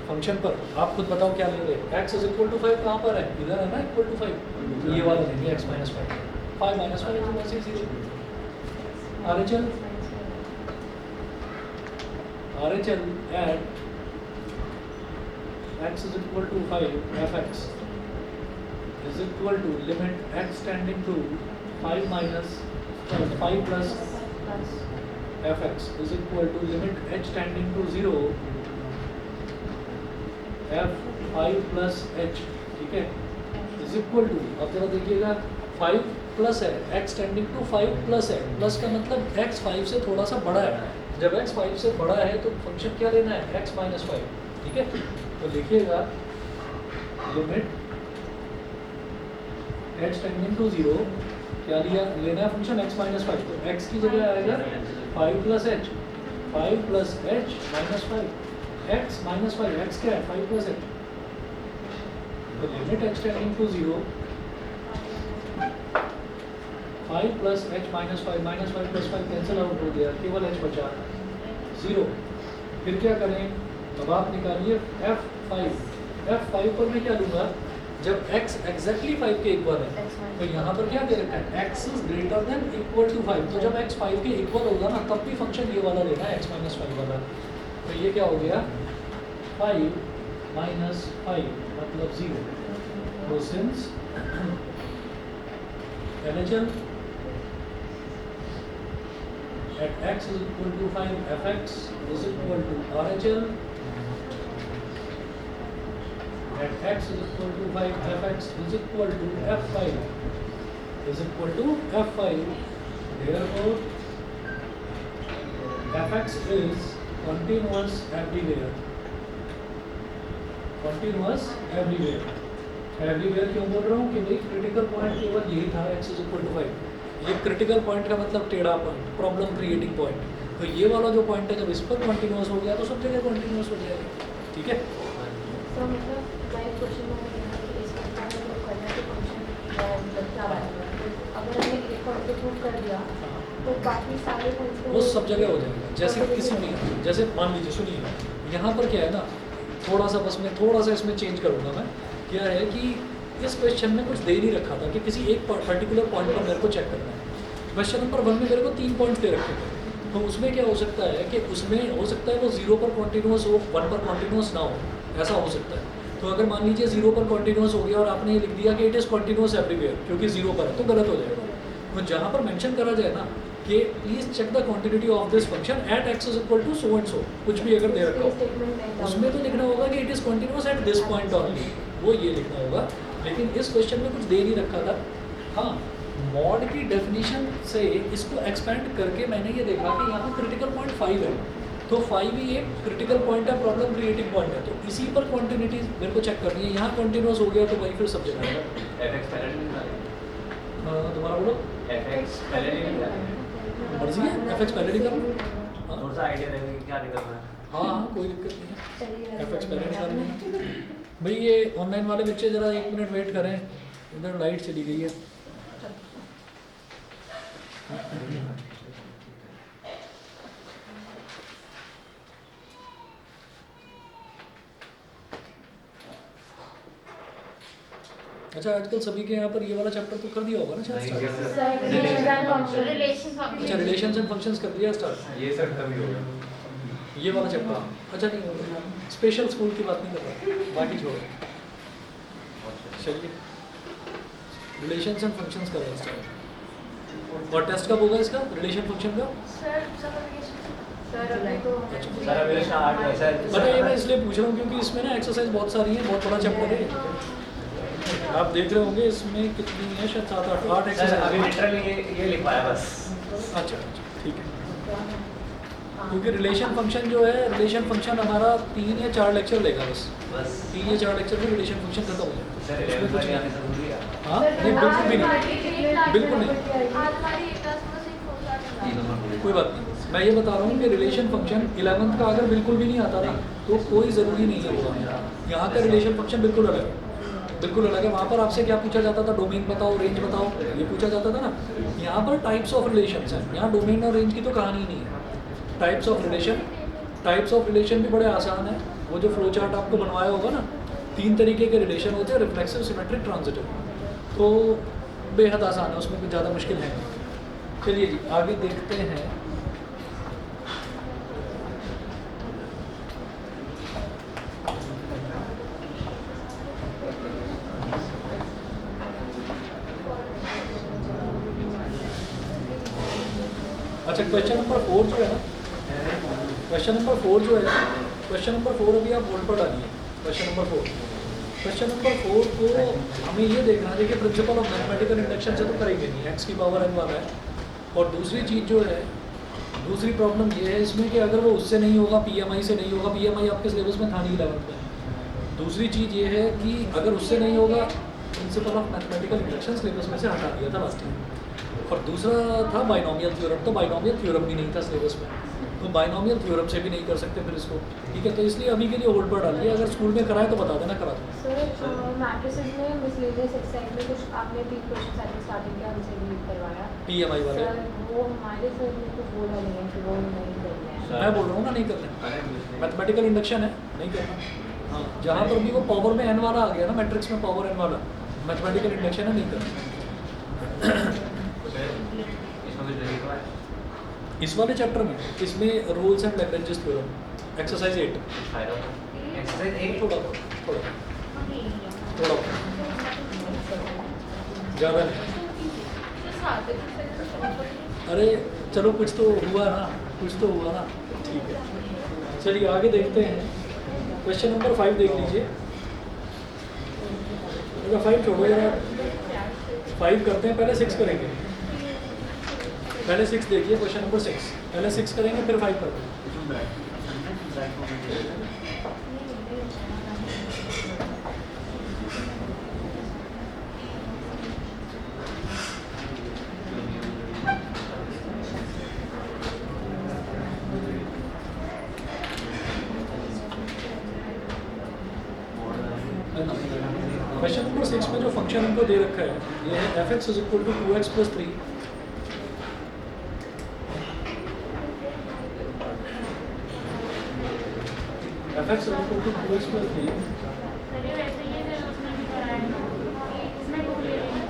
फंक्शन पर आप खुद बताओ क्या ले रहे हैं। x इज इक्वल टू 5 कहाँ पर है? इधर है ना, इक्वल टू 5, ये वाला लेंगे x माइनस 5। 5 माइनस 5 तो वैसे ही 0। आगे चल eight x is equal to 5 fx is equal to limit x tending to 5 minus 5 plus fx is equal to limit h tending to 0 f 5 plus h। ठीक है, is equal to, अब जरा देखिएगा 5 plus है, x टेंडिंग टू 5 प्लस है, plus का मतलब x 5 से थोड़ा सा बड़ा है। जब x 5 से बड़ा है तो फंक्शन क्या लेना है? x minus 5। ठीक है, तो लिखिएगा लिमिट h टेंडिंग टू 0 क्या लिया लेना है फंक्शन x माइनस 5। तो x की जगह आएगा 5 plus h, 5 plus h minus 5, x minus 5, x क्या है? 5 प्लस h। तो limit h tending to 0 5 plus h minus 5, minus 5 plus 5 cancel out हो गया, केवल h बचा 0। फिर क्या करें? अब आप निकालिए f5 पर मैं क्या लूँगा? जब x एग्जैक्टली 5 के इक्वल है तो यहाँ पर क्या दे रखा है? x is greater than equal to 5। तो जब x 5 के इक्वल होगा ना तब भी फंक्शन ये वाला लेना है, x माइनस 5 वाला। तो ये क्या हो गया? 5 माइनस 5 मतलब 0। तो since LHL at x is equal to 5 fx is equal to RHL at x is equal to 5 fx is equal to f5 is equal to f5। Therefore fx is continuous everywhere, continuous everywhere। Everywhere क्यों बोल रहा हूँ कि भाई critical point केवल यही था, x is equal to 5। ये क्रिटिकल पॉइंट का मतलब टेढ़ा पॉइंट, प्रॉब्लम क्रिएटिंग पॉइंट। तो ये वाला जो पॉइंट है जब इस पर कॉन्टिन्यूस हो गया तो सब जगह कॉन्टिन्यूस हो जाएगा। ठीक है, तो मतलब लाइव क्वेश्चन में इसका मतलब करना है फंक्शन मतलब क्या बात है। अगर हमने एक पॉइंट को प्रूव कर दिया तो बाकी सारे पॉइंट्स वो सब जगह हो जाएगा। जैसे किसी भी, जैसे मान लीजिए सुनिए, यहाँ पर क्या है ना, थोड़ा सा बस मैं थोड़ा सा इसमें चेंज करूँगा मैं। क्या है कि इस क्वेश्चन में कुछ दे नहीं रखा था कि किसी एक पर्टिकुलर पॉइंट पर मेरे को चेक करना है। क्वेश्चन नंबर 1 में मेरे को 3 पॉइंट्स दे रखे थे, तो उसमें क्या हो सकता है कि उसमें हो सकता है वो 0 पर कॉन्टिन्यूस हो, 1 पर कॉन्टिन्यूस ना हो, ऐसा हो सकता है। तो अगर मान लीजिए 0 पर कॉन्टिन्यूस हो गया और आपने ये लिख दिया कि इट इज़ कॉन्टिन्यूस एवरीवेयर क्योंकि 0 पर है, तो गलत हो जाएगा। तो जहाँ पर मेंशन करा जाए ना कि please check the quantity of this function at x is equal to so and so, कुछ भी अगर दे रखा हो उसमें तो लिखना होगा कि it is continuous at this point only, वो ये लिखना होगा। लेकिन इस क्वेश्चन में कुछ दे नहीं रखा था। हाँ, मॉड की डेफिनेशन से इसको एक्सपेंड करके मैंने ये देखा कि यहाँ क्रिटिकल पॉइंट 5 है, तो 5 ही एक क्रिटिकल पॉइंट है, प्रॉब्लम क्रिएटिंग पॉइंट है, तो इसी पर क्वांटिटी मेरे को चेक करनी है। यहाँ कॉन्टिन्यूस हो गया तो वही फिर सब जगह दोबारा बोलो। मर्जी है, fx पहले निकाल लो। थोड़ा सा आइडिया देने की क्या निकलना है। हाँ, कोई दिक्कत नहीं है, fx पहले निकाल लो। भाई ये ऑनलाइन वाले बच्चे ज़रा 1 मिनट वेट करें, इधर लाइट चली गई है। अच्छा, आजकल सभी के यहाँ पर ये वाला चैप्टर तो कर दिया होगा ना शायद स्टार्ट? अच्छा, रिलेशंस एंड फंक्शंस कर दिया स्टार्ट। ये सब कभी होगा। ये वाला चैप्टर अच्छा नहीं होगा, स्पेशल स्कूल की बात नहीं कर रहा, बाकी छोड़ो। चलिए, रिलेशंस एंड फंक्शंस कर रहे हैं स्टार्ट। और टेस्ट कब होगा इसका रिलेशन फंक्शन का? सर अभी तो सर अभी स्टार्ट है सर। अरे ये मैं इसलिए पूछ रहा हूँ क्योंकि इसमें ना एक्सरसाइज बहुत सारी है, बहुत बड़ा चैप्टर है। आप देख रहे होंगे इसमें कितनी है, शायद 7-8 सर अभी एक्सरसाइज। लिटरली ये लिखवाया बस। अच्छा ठीक है, क्योंकि रिलेशन फंक्शन जो है, रिलेशन फंक्शन हमारा 3 या 4 लेक्चर लेगा बस। बस 3 या 4 लेक्चर में रिलेशन फंक्शन खत्म हो जाएगा। सर उसमें 11 कुछ वाले नहीं। आने जरूरी है। हाँ नहीं, बिल्कुल भी नहीं, बिल्कुल नहीं, आज हमारी एक क्लास में सिर्फ 4 क्लास कोई बात नहीं। मैं ये बता रहा हूँ कि रिलेशन फंक्शन 11th का अगर बिल्कुल भी नहीं आता ना तो कोई ज़रूरी नहीं है होगा। यहाँ का रिलेशन फंक्शन बिल्कुल अलग है, बिल्कुल अलग है। वहाँ पर आपसे क्या पूछा जाता था, डोमेन बताओ, रेंज बताओ, ये पूछा जाता था ना। यहाँ पर टाइप्स ऑफ रिलेशंस हैं, यहाँ डोमेन और रेंज की तो कहानी नहीं है। टाइप्स ऑफ रिलेशन भी बड़े आसान है। वो जो फ्लो चार्ट आपको बनवाया होगा ना, 3 तरीके के रिलेशन होते हैं, रिफ्लेक्सिव, सिमेट्रिक, ट्रांजिटिव। तो बेहद आसान है, उसमें कुछ ज़्यादा मुश्किल है नहीं। चलिए जी आगे देखते हैं। अच्छा क्वेश्चन नंबर 4 जो है ना, क्वेश्चन नंबर 4 जो है, क्वेश्चन नंबर 4 अभी आप बोर्ड पर डालिए। क्वेश्चन नंबर 4 को हमें ये देखना है कि प्रिंसिपल ऑफ मैथमेटिकल इंडक्शन से तो करेंगे नहीं, एक्स की पावर n वाला है। और दूसरी चीज़ जो है, दूसरी प्रॉब्लम ये है इसमें कि अगर वो उससे नहीं होगा, पीएमआई से नहीं होगा, पीएमआई आपके सिलेबस में था नहीं 11th में। दूसरी चीज़ ये है कि अगर उससे नहीं होगा, principle of mathematical induction syllabus में से हटा दिया था लास्ट टाइम। और दूसरा था बाइनोमियल थ्योरम, तो बाइनोमियल थ्योरम भी नहीं था सिलेबस में, तो बाइनोमियल थ्योरम से भी नहीं कर सकते फिर इसको। ठीक है, तो इसलिए अभी के लिए होल्ड पर डालिए। अगर स्कूल में कराए तो बता देना, करा दो। सर मैट्रिसेस में मिसलेनियस एक्सरसाइज में कुछ आपने 3 क्वेश्चन साथ स्टार्टिंग के हमसे भी करवाया पीएमआई वाले सर, वो हमारे सर ने कुछ बोला नहीं है कि वो नहीं करना है। मैं बोल रहा हूँ ना, नहीं करना। मैथमेटिकल इंडक्शन है, नहीं करना। हाँ, जहाँ पर भी वो पावर में n वाला आ गया ना, मैट्रिक्स में पावर n वाला, मैथमेटिकल इंडक्शन है, नहीं करना। इसमें कुछ लिखवा है? इस वाले चैप्टर में, इसमें rules and Lagrange's theorem, exercise 8। फायदा एक्सरसाइज 1 थोड़ा ज़्यादा नहीं। अरे चलो कुछ तो हुआ ना, कुछ तो हुआ ना। ठीक है, चलिए आगे देखते हैं। क्वेश्चन नंबर 5 देख लीजिए। 5 छोड़ो यार, 5 करते हैं, पहले 6 करेंगे। पहले 6 देखिए, क्वेश्चन नंबर 6 पहले 6 करेंगे, फिर 5 करेंगे। क्वेश्चन नंबर 6 में जो फंक्शन हमको दे रखा है, ये है f(x) = 2x + 3। f(x) = 2x + 3। Sir ये वैसे ही है सर, उसने भी कराया इसमें 2 ले लेंगे।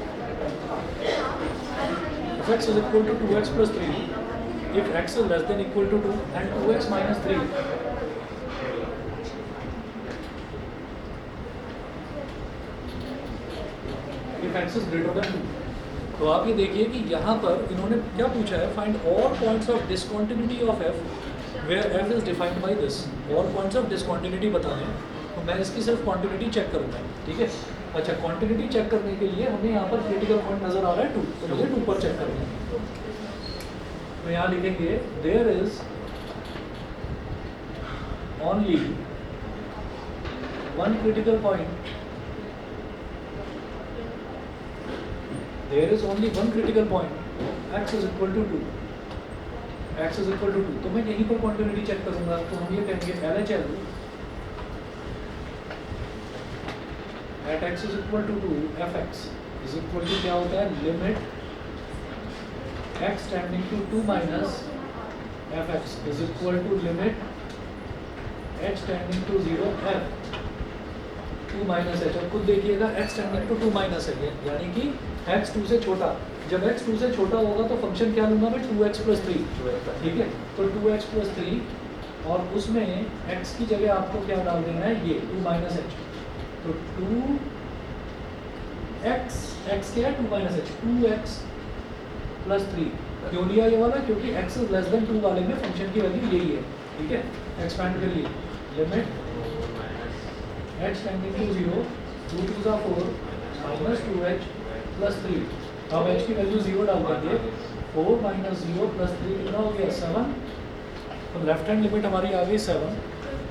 f(x) = 2x + 3 if x is less than equal to 2 and 2x - 3 if x is greater than 2। तो आप ये देखिए कि यहाँ पर इन्होंने क्या पूछा है, find all points of discontinuity of f where f is defined by this. All points of discontinuity बताने हैं, तो मैं इसकी सिर्फ क्वांटिटी चेक करूँगा। ठीक है, अच्छा क्वांटिटी चेक करने के लिए हमें यहाँ पर क्रिटिकल पॉइंट नज़र आ रहा है 2, तो मुझे 2 पर चेक करना है। तो यहाँ लिखेंगे there is only one critical point, there is only one critical point x is equal to 2, x is equal to 2। तो मैं यहीं पर क्वांटिटी चेक करूंगा, तो हम ये कहेंगे LHL at x is equal to 2 fx is equal to क्या होता है, limit x tending to 2 minus fx is equal to limit h tending to 0 f 2 minus h। और खुद देखिएगा x tending to 2 minus है, यानी कि x 2 से छोटा। जब x 2 से छोटा होगा तो फंक्शन क्या लूँगा मैं, 2x + 3। ठीक है, तो 2x + 3 और उसमें x की जगह आपको क्या डाल देना है, ये 2 minus h। तो 2x, x क्या है 2 minus h, 2x प्लस 3। क्यों लिया ये वाला? क्योंकि x इज लेस देन 2 वाले में फंक्शन की वैल्यू यही है, ठीक है। एक्सपेंड करिए, लिमिट h टेंडिंग टू 0, 2 2 ज़ा 4 माइनस 2h प्लस 3। अब h की वैल्यू 0 डाल देंगे, 4 माइनस 0 प्लस 3 कितना हो गया 7। तो लेफ्ट हैंड लिमिट हमारी आ गई 7।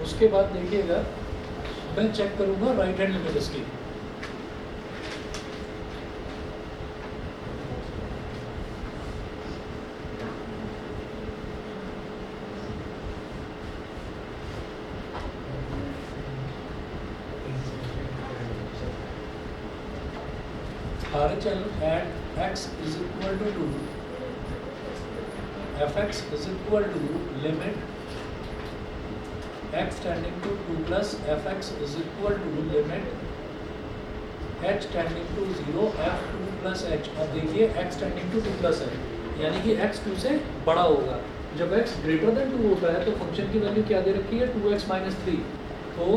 उसके बाद देखिएगा मैं चेक करूँगा राइट हैंड लिमिट इसकी। RHL at x is equal to 2, fx is equal to limit x tending to 2 plus fx is equal to limit h tending to 0 f2 plus h। अब देखिए x tending to 2 plus h, यानी कि x 2 से बड़ा होगा। जब x greater then 2 होता है तो फंक्शन की वैल्यू क्या दे रखी है 2x माइनस 3। तो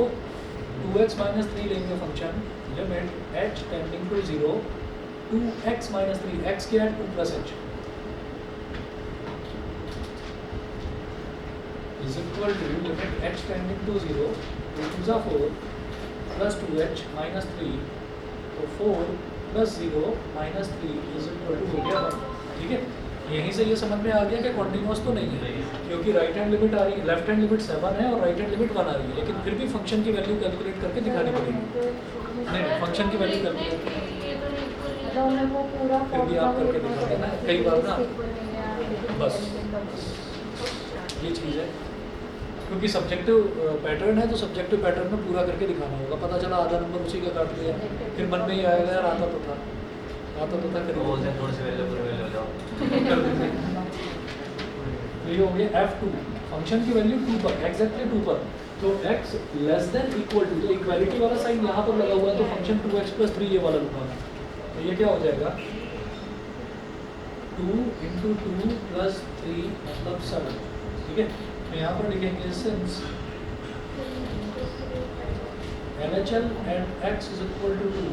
2x माइनस 3 लेंगे function, limit h tending to 0 2x minus 3, x क्या है 2 plus h is equal to limit h tending to 0 2 2 ज़ा 4 प्लस 2h माइनस 3। तो 4 plus 0 minus 3 is equal to हो गया 1, ठीक है। यहीं से ये समझ में आ गया कि कॉन्टिन्यूअस तो नहीं है, क्योंकि राइट हैंड लिमिट आ रही है, लेफ्ट हैंड लिमिट 7 है और राइट हैंड लिमिट 1 आ रही है, लेकिन फिर भी फंक्शन की वैल्यू कैलकुलेट करके दिखानी पड़ेगी। नहीं, फंक्शन की वैल्यू कैलकुलेट फिर भी आप करके दिखा देना कई बार ना, बस ये चीज़ है। क्योंकि सब्जेक्टिव पैटर्न है तो सब्जेक्टिव पैटर्न में पूरा करके दिखाना होगा। पता चला आधा नंबर उसी का काट लिया, फिर मन में ही आएगा यार आता तो था बोलते हैं थोड़े से पहले ले जाओ। तो ये हो गया f2, फंक्शन की वैल्यू 2 पर, एग्जैक्टली 2 पर। तो x less than equal to, तो इक्वालिटी वाला साइन यहाँ पर लगा हुआ है, तो फंक्शन 2x प्लस 3 ये वाला लूँगा। तो ये क्या हो जाएगा 2 इंटू 2 प्लस 3 मतलब 7, ठीक है। तो यहाँ पर लिखेंगे since LHL and x is equal to 2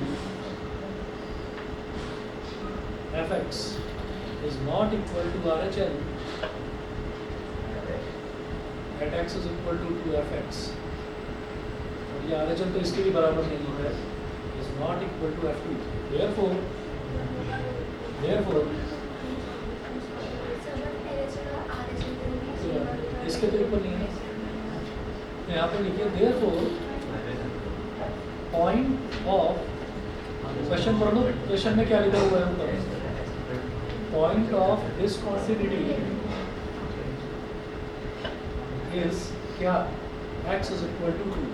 fx is not equal to RHL at x is equal to 2fx, और ये RHL तो इसके भी बराबर नहीं है, is not equal to f2। therefore इसके तो इक्वल नहीं है। तो यहाँ पर लिखिए therefore point of, क्वेश्चन पढ़ लो, क्वेश्चन में क्या लिखा हुआ है ऊपर, point of discontinuity is क्या, x is equal to 2।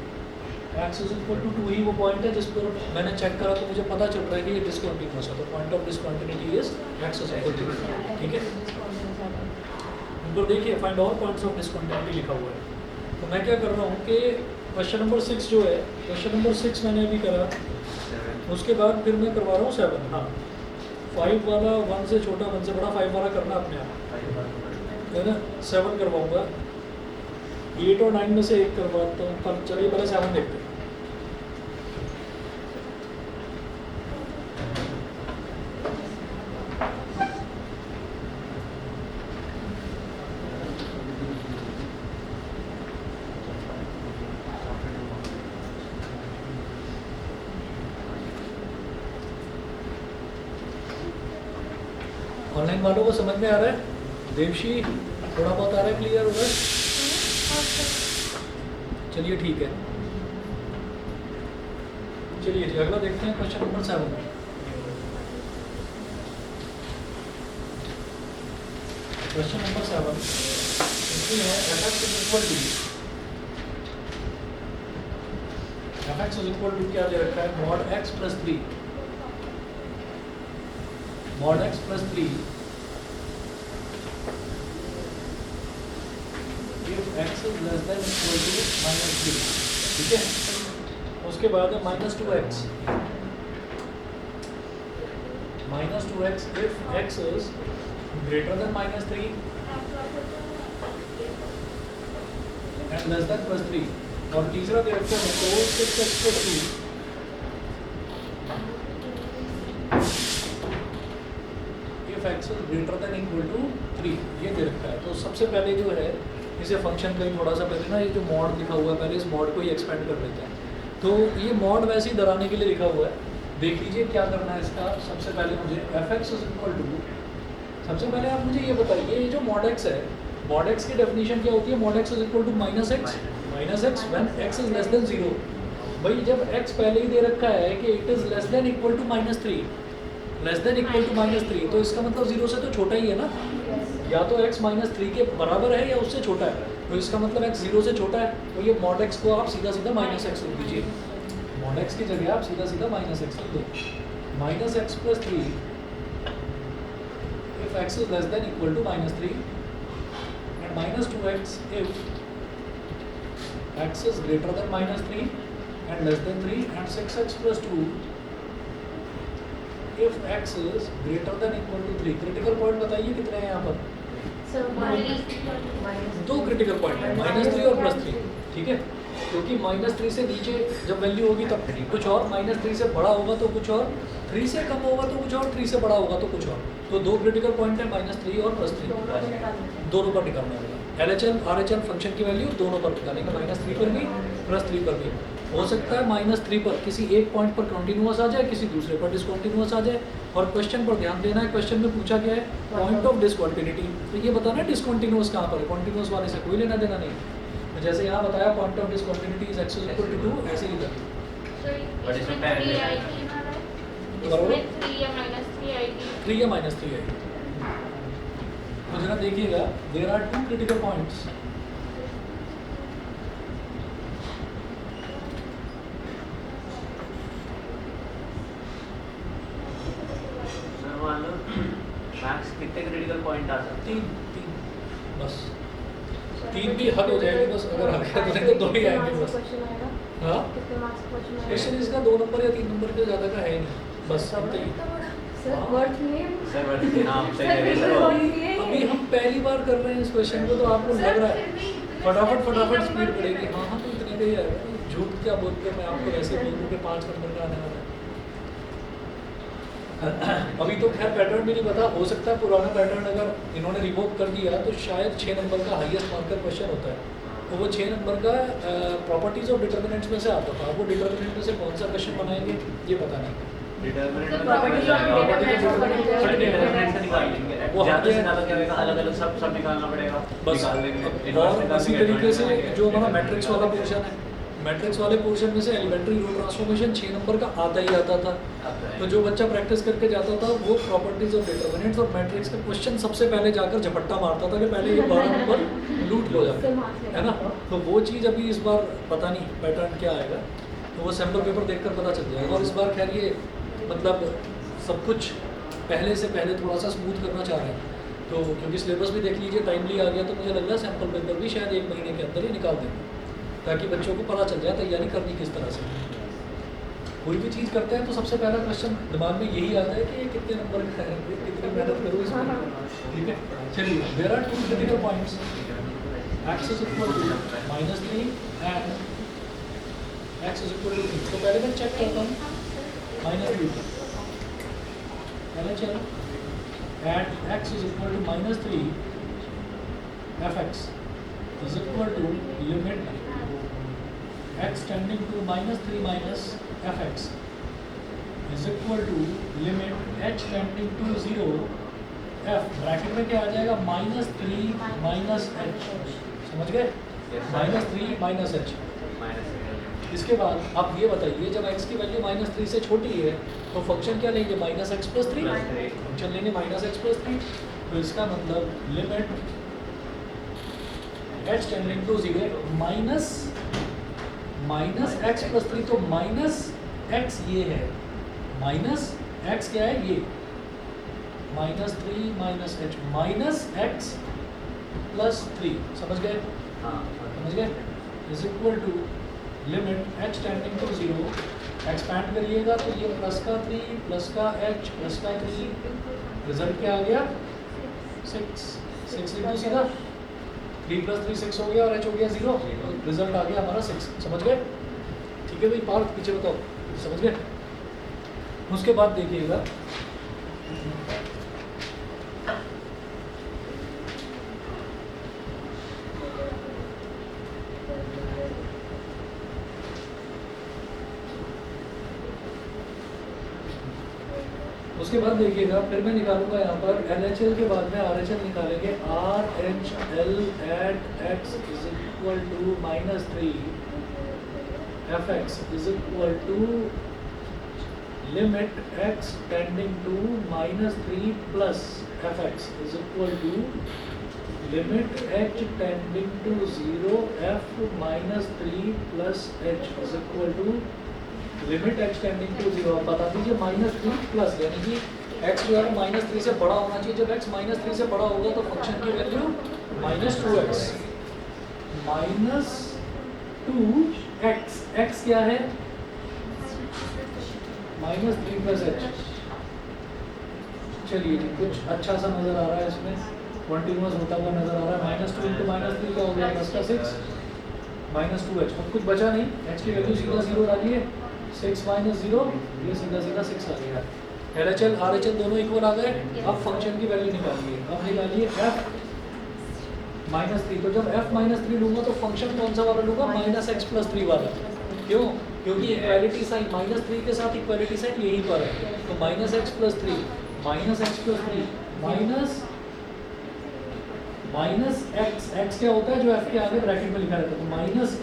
x is equal to 2 ही वो पॉइंट है जिस पर मैंने चेक करा तो मुझे पता चल रहा है कि ये डिसकंटिन्यूअस है। तो point of discontinuity is x is equal to 2, ठीक है। तो देखिए find all points of discontinuity लिखा हुआ है। तो मैं क्या कर रहा हूँ कि क्वेश्चन नंबर 6 जो है, क्वेश्चन नंबर 6 मैंने अभी करा, उसके बाद फिर मैं करवा रहा हूँ 7। हाँ 5 वाला 1 से छोटा 1 से बड़ा 5 वाला करना अपने आप, है ना। 7 करवाऊँगा, 8 और 9 में से एक करवाता हूँ, पर चलिए पहले 7 देखते हैं। ऑनलाइन वालों को समझ में आ रहा है? देवशी थोड़ा बहुत आ रहा है, क्लियर हो रहा है? चलिए ठीक है, चलिए जी अगला देखते हैं क्वेश्चन नंबर 7। क्वेश्चन नंबर 7 इसमें है fx is equal to, fx is equal to क्या दे रखा है, mod x plus 3, mod x plus 3 if x is less than equal to minus 3, ठीक है। उसके बाद है minus 2x if x is greater than minus 3 and less than plus 3, और तीसरा दे रखा है cos 6x plus 2 if x is greater than equal to 3 ये दे रखा है। तो सबसे पहले जो है इसे फंक्शन का ही थोड़ा सा पहले ना ये जो मॉड लिखा हुआ है पहले इस मॉड को ही एक्सपेंड कर लेते हैं। तो ये मॉड वैसे ही डराने के लिए लिखा हुआ है। देख लीजिए क्या करना है इसका। सबसे पहले मुझे f x is equal to, सबसे पहले आप मुझे ये बताइए ये जो मॉड एक्स है, मॉड एक्स की डेफिनेशन क्या होती है? Mod x is equal to minus x when x is less than 0। भाई जब x पहले ही दे रखा है कि it is less than equal to -3, less than equal to -3, तो इसका मतलब 0 से तो छोटा ही है ना। या तो x -3 के बराबर है या उससे छोटा है, तो इसका मतलब x 0 से छोटा है। तो ये मॉड x को आप सीधा सीधा -x लिख दीजिए। मॉड x की जगह आप सीधा सीधा -x लिख दो। -x + 3 if x is less than equal to -3 and -2x if x is greater than -3 and less than 3 and 6x + 2 if x is greater than equal to 3। Critical point बताइए कितने हैं यहाँ पर? सर दो critical point है, -3 और +3, ठीक है। क्योंकि -3 से नीचे जब वैल्यू होगी तब कुछ और, -3 से बड़ा होगा तो कुछ और, 3 से कम होगा तो कुछ और, 3 से बड़ा होगा तो कुछ और। तो दो क्रिटिकल पॉइंट है -3 और +3, दोनों पर निकालना होगा। LHL RHL फंक्शन की वैल्यू दोनों पर निकालेंगे, -3 पर भी +3 पर भी। हो सकता है -3 पर किसी एक पॉइंट पर कंटिन्यूअस आ जाए, किसी दूसरे पर डिसकंटिन्यूअस आ जाए। और क्वेश्चन पर ध्यान देना है, क्वेश्चन में पूछा गया है पॉइंट ऑफ डिसकंटिन्यूटी, तो ये बताना डिसकंटिन्यूअस कहाँ पर है, कॉन्टिन्यूअस वाले से कोई लेना देना नहीं। तो जैसे यहाँ बताया point of discontinuity is x = 2, ऐसे ही लिखा। But इसमें 3 आएगी ना बराबर? इसमें 3 या -3 आएगी। 3 या -3 है। तो जरा देखिएगा, there are 2 critical points. Sir मान लो मैक्स कितने क्रिटिकल पॉइंट आ सकते हैं? 3 बस, 3 भी हद हो जाएगी बस। अगर आ गया तो नहीं तो 2 ही आएंगे बस। क्वेश्चन आएगा हाँ, कितने मार्क्स का क्वेश्चन आएगा? क्वेश्चन इसका 2 नंबर या 3 नंबर के ज़्यादा का है ही नहीं, बस इतना ही। सर वर्थ में सर बट हाँ सही कह रहे हैं सर। अभी हम पहली बार कर रहे हैं इस क्वेश्चन को, तो आपको लग रहा है फटाफट स्पीड पड़ेगी। हाँ हाँ, तो इतने का ही आएगा। झूठ क्या बोलते हैं, मैं आपको वैसे बोल दूँ कि 5 नंबर का आने वाला है। अभी तो खैर पैटर्न भी नहीं पता, हो सकता है पुराना पैटर्न अगर इन्होंने रिवोक कर दिया तो शायद 6 नंबर का हाईएस्ट मार्कर क्वेश्चन होता है। तो वो 6 नंबर का प्रॉपर्टीज ऑफ डिटर्मिनेंट्स में से आता था। वो डिटर्मिनेंट में से कौन सा क्वेश्चन बनाएंगे ये पता नहीं। डिटरमिनेंट सर, में पता properties चल of जाएगा। determinants सर का डिटरमिनेंट से निकाल लेंगे। वो ज़्यादा से हमें- ज़्यादा क्या होगा, अलग-अलग सब निकालना पड़ेगा। बस निकाल लेंगे। और इसी तरीके से जो हमारा मैट्रिक्स वाला पोर्शन है, मैट्रिक्स वाले पोर्शन में से एलिमेंट्री रो ट्रांसफॉर्मेशन 6 नंबर का आता ही आता था। तो जो बच्चा प्रैक्टिस करके जाता था वो प्रॉपर्टीज ऑफ डिटर्मिनेंट्स और मैट्रिक्स का क्वेश्चन सबसे पहले जाकर झपट्टा मारता था कि पहले ये 12 नंबर लूट लो जाके, है ना। तो वो चीज़ अभी इस बार पता नहीं पैटर्न क्या आएगा, तो वो सैम्पल पेपर देखकर पता चल जाएगा। और इस बार खैर ये मतलब सब कुछ पहले से पहले थोड़ा सा स्मूथ करना चाह रहे हैं, तो क्योंकि सिलेबस भी देख लीजिए टाइमली आ गया, तो मुझे लग रहा है सैम्पल पेपर भी शायद 1 महीने के अंदर ही निकाल देंगे, ताकि बच्चों को पता चल जाए तैयारी करनी किस तरह से। कोई भी चीज़ करते हैं तो सबसे पहला क्वेश्चन दिमाग में यही आता है कि ये कितने नंबर का है, कितनी मेहनत करूँ इसमें, ठीक है। चलिए, there are 2 critical points, x is equal to -3 and x is equal to 3। तो पहले मैं चेक करता हूँ -3 पहले चलो, and x is equal to -3 fx is equal to limit x tending to -3 minus fx is equal to limit h tending to 0 f bracket में क्या आ जाएगा -3 minus h, समझ गए, -3 minus h। इसके बाद आप ये बताइए जब x की वैल्यू -3 से छोटी है तो फंक्शन क्या लेंगे -x + 3, फंक्शन लेंगे -x + 3। तो इसका मतलब limit h tending to 0 minus x + 3, तो -x ये है, -x क्या है ये, -3 minus h -x + 3, समझ गए, समझ गए, is equal to limit h tending to 0, expand करिएगा तो ये प्लस का 3 प्लस का h प्लस का 3, रिजल्ट क्या आ गया 6 लिख दो सीधा, 3 + 3 6 हो गया और h हो गया 0, रिजल्ट आ गया हमारा 6, समझ गए, ठीक है भाई। पार्थ पीछे बताओ, समझ गए। उसके बाद देखिएगा उसके बाद देखिएगा फिर मैं निकालूंगा यहाँ पर LHL के बाद में RHL निकालेंगे RHL at x is equal to -3 fx is equal to limit x tending to -3 plus fx is equal to limit h tending to 0 f -3 plus h is equal to limit x tending to 0। आप बता दीजिए -3 plus, यानी कि x जो है -3 से बड़ा होना चाहिए। जब x -3 से बड़ा होगा तो फंक्शन की वैल्यू -2x -2x x क्या है -3 प्लस h। चलिए जी कुछ अच्छा सा नज़र आ रहा है इसमें, कंटिन्यूअस होता हुआ नज़र आ रहा है। -2 इंटू -3 क्या हो गया 10 का 6 -2h। अब कुछ बचा नहीं, h की वैल्यू सीधा 0 डालिए, 6 - 0 ये सीधा 6 आ गया। LHL RHL दोनों इक्वल आ गए। अब फंक्शन की वैल्यू निकालिए। अब निकालिए f -3। तो जब f -3 लूँगा तो फंक्शन कौन सा वाला लूँगा -x + 3 वाला। क्यों? क्योंकि इक्वालिटी साइन -3 के साथ इक्वालिटी साइन यहीं पर है। तो -x + 3 -x + 3 माइनस x क्या होता है जो f के आगे ब्रैकेट में लिखा रहता है, तो -x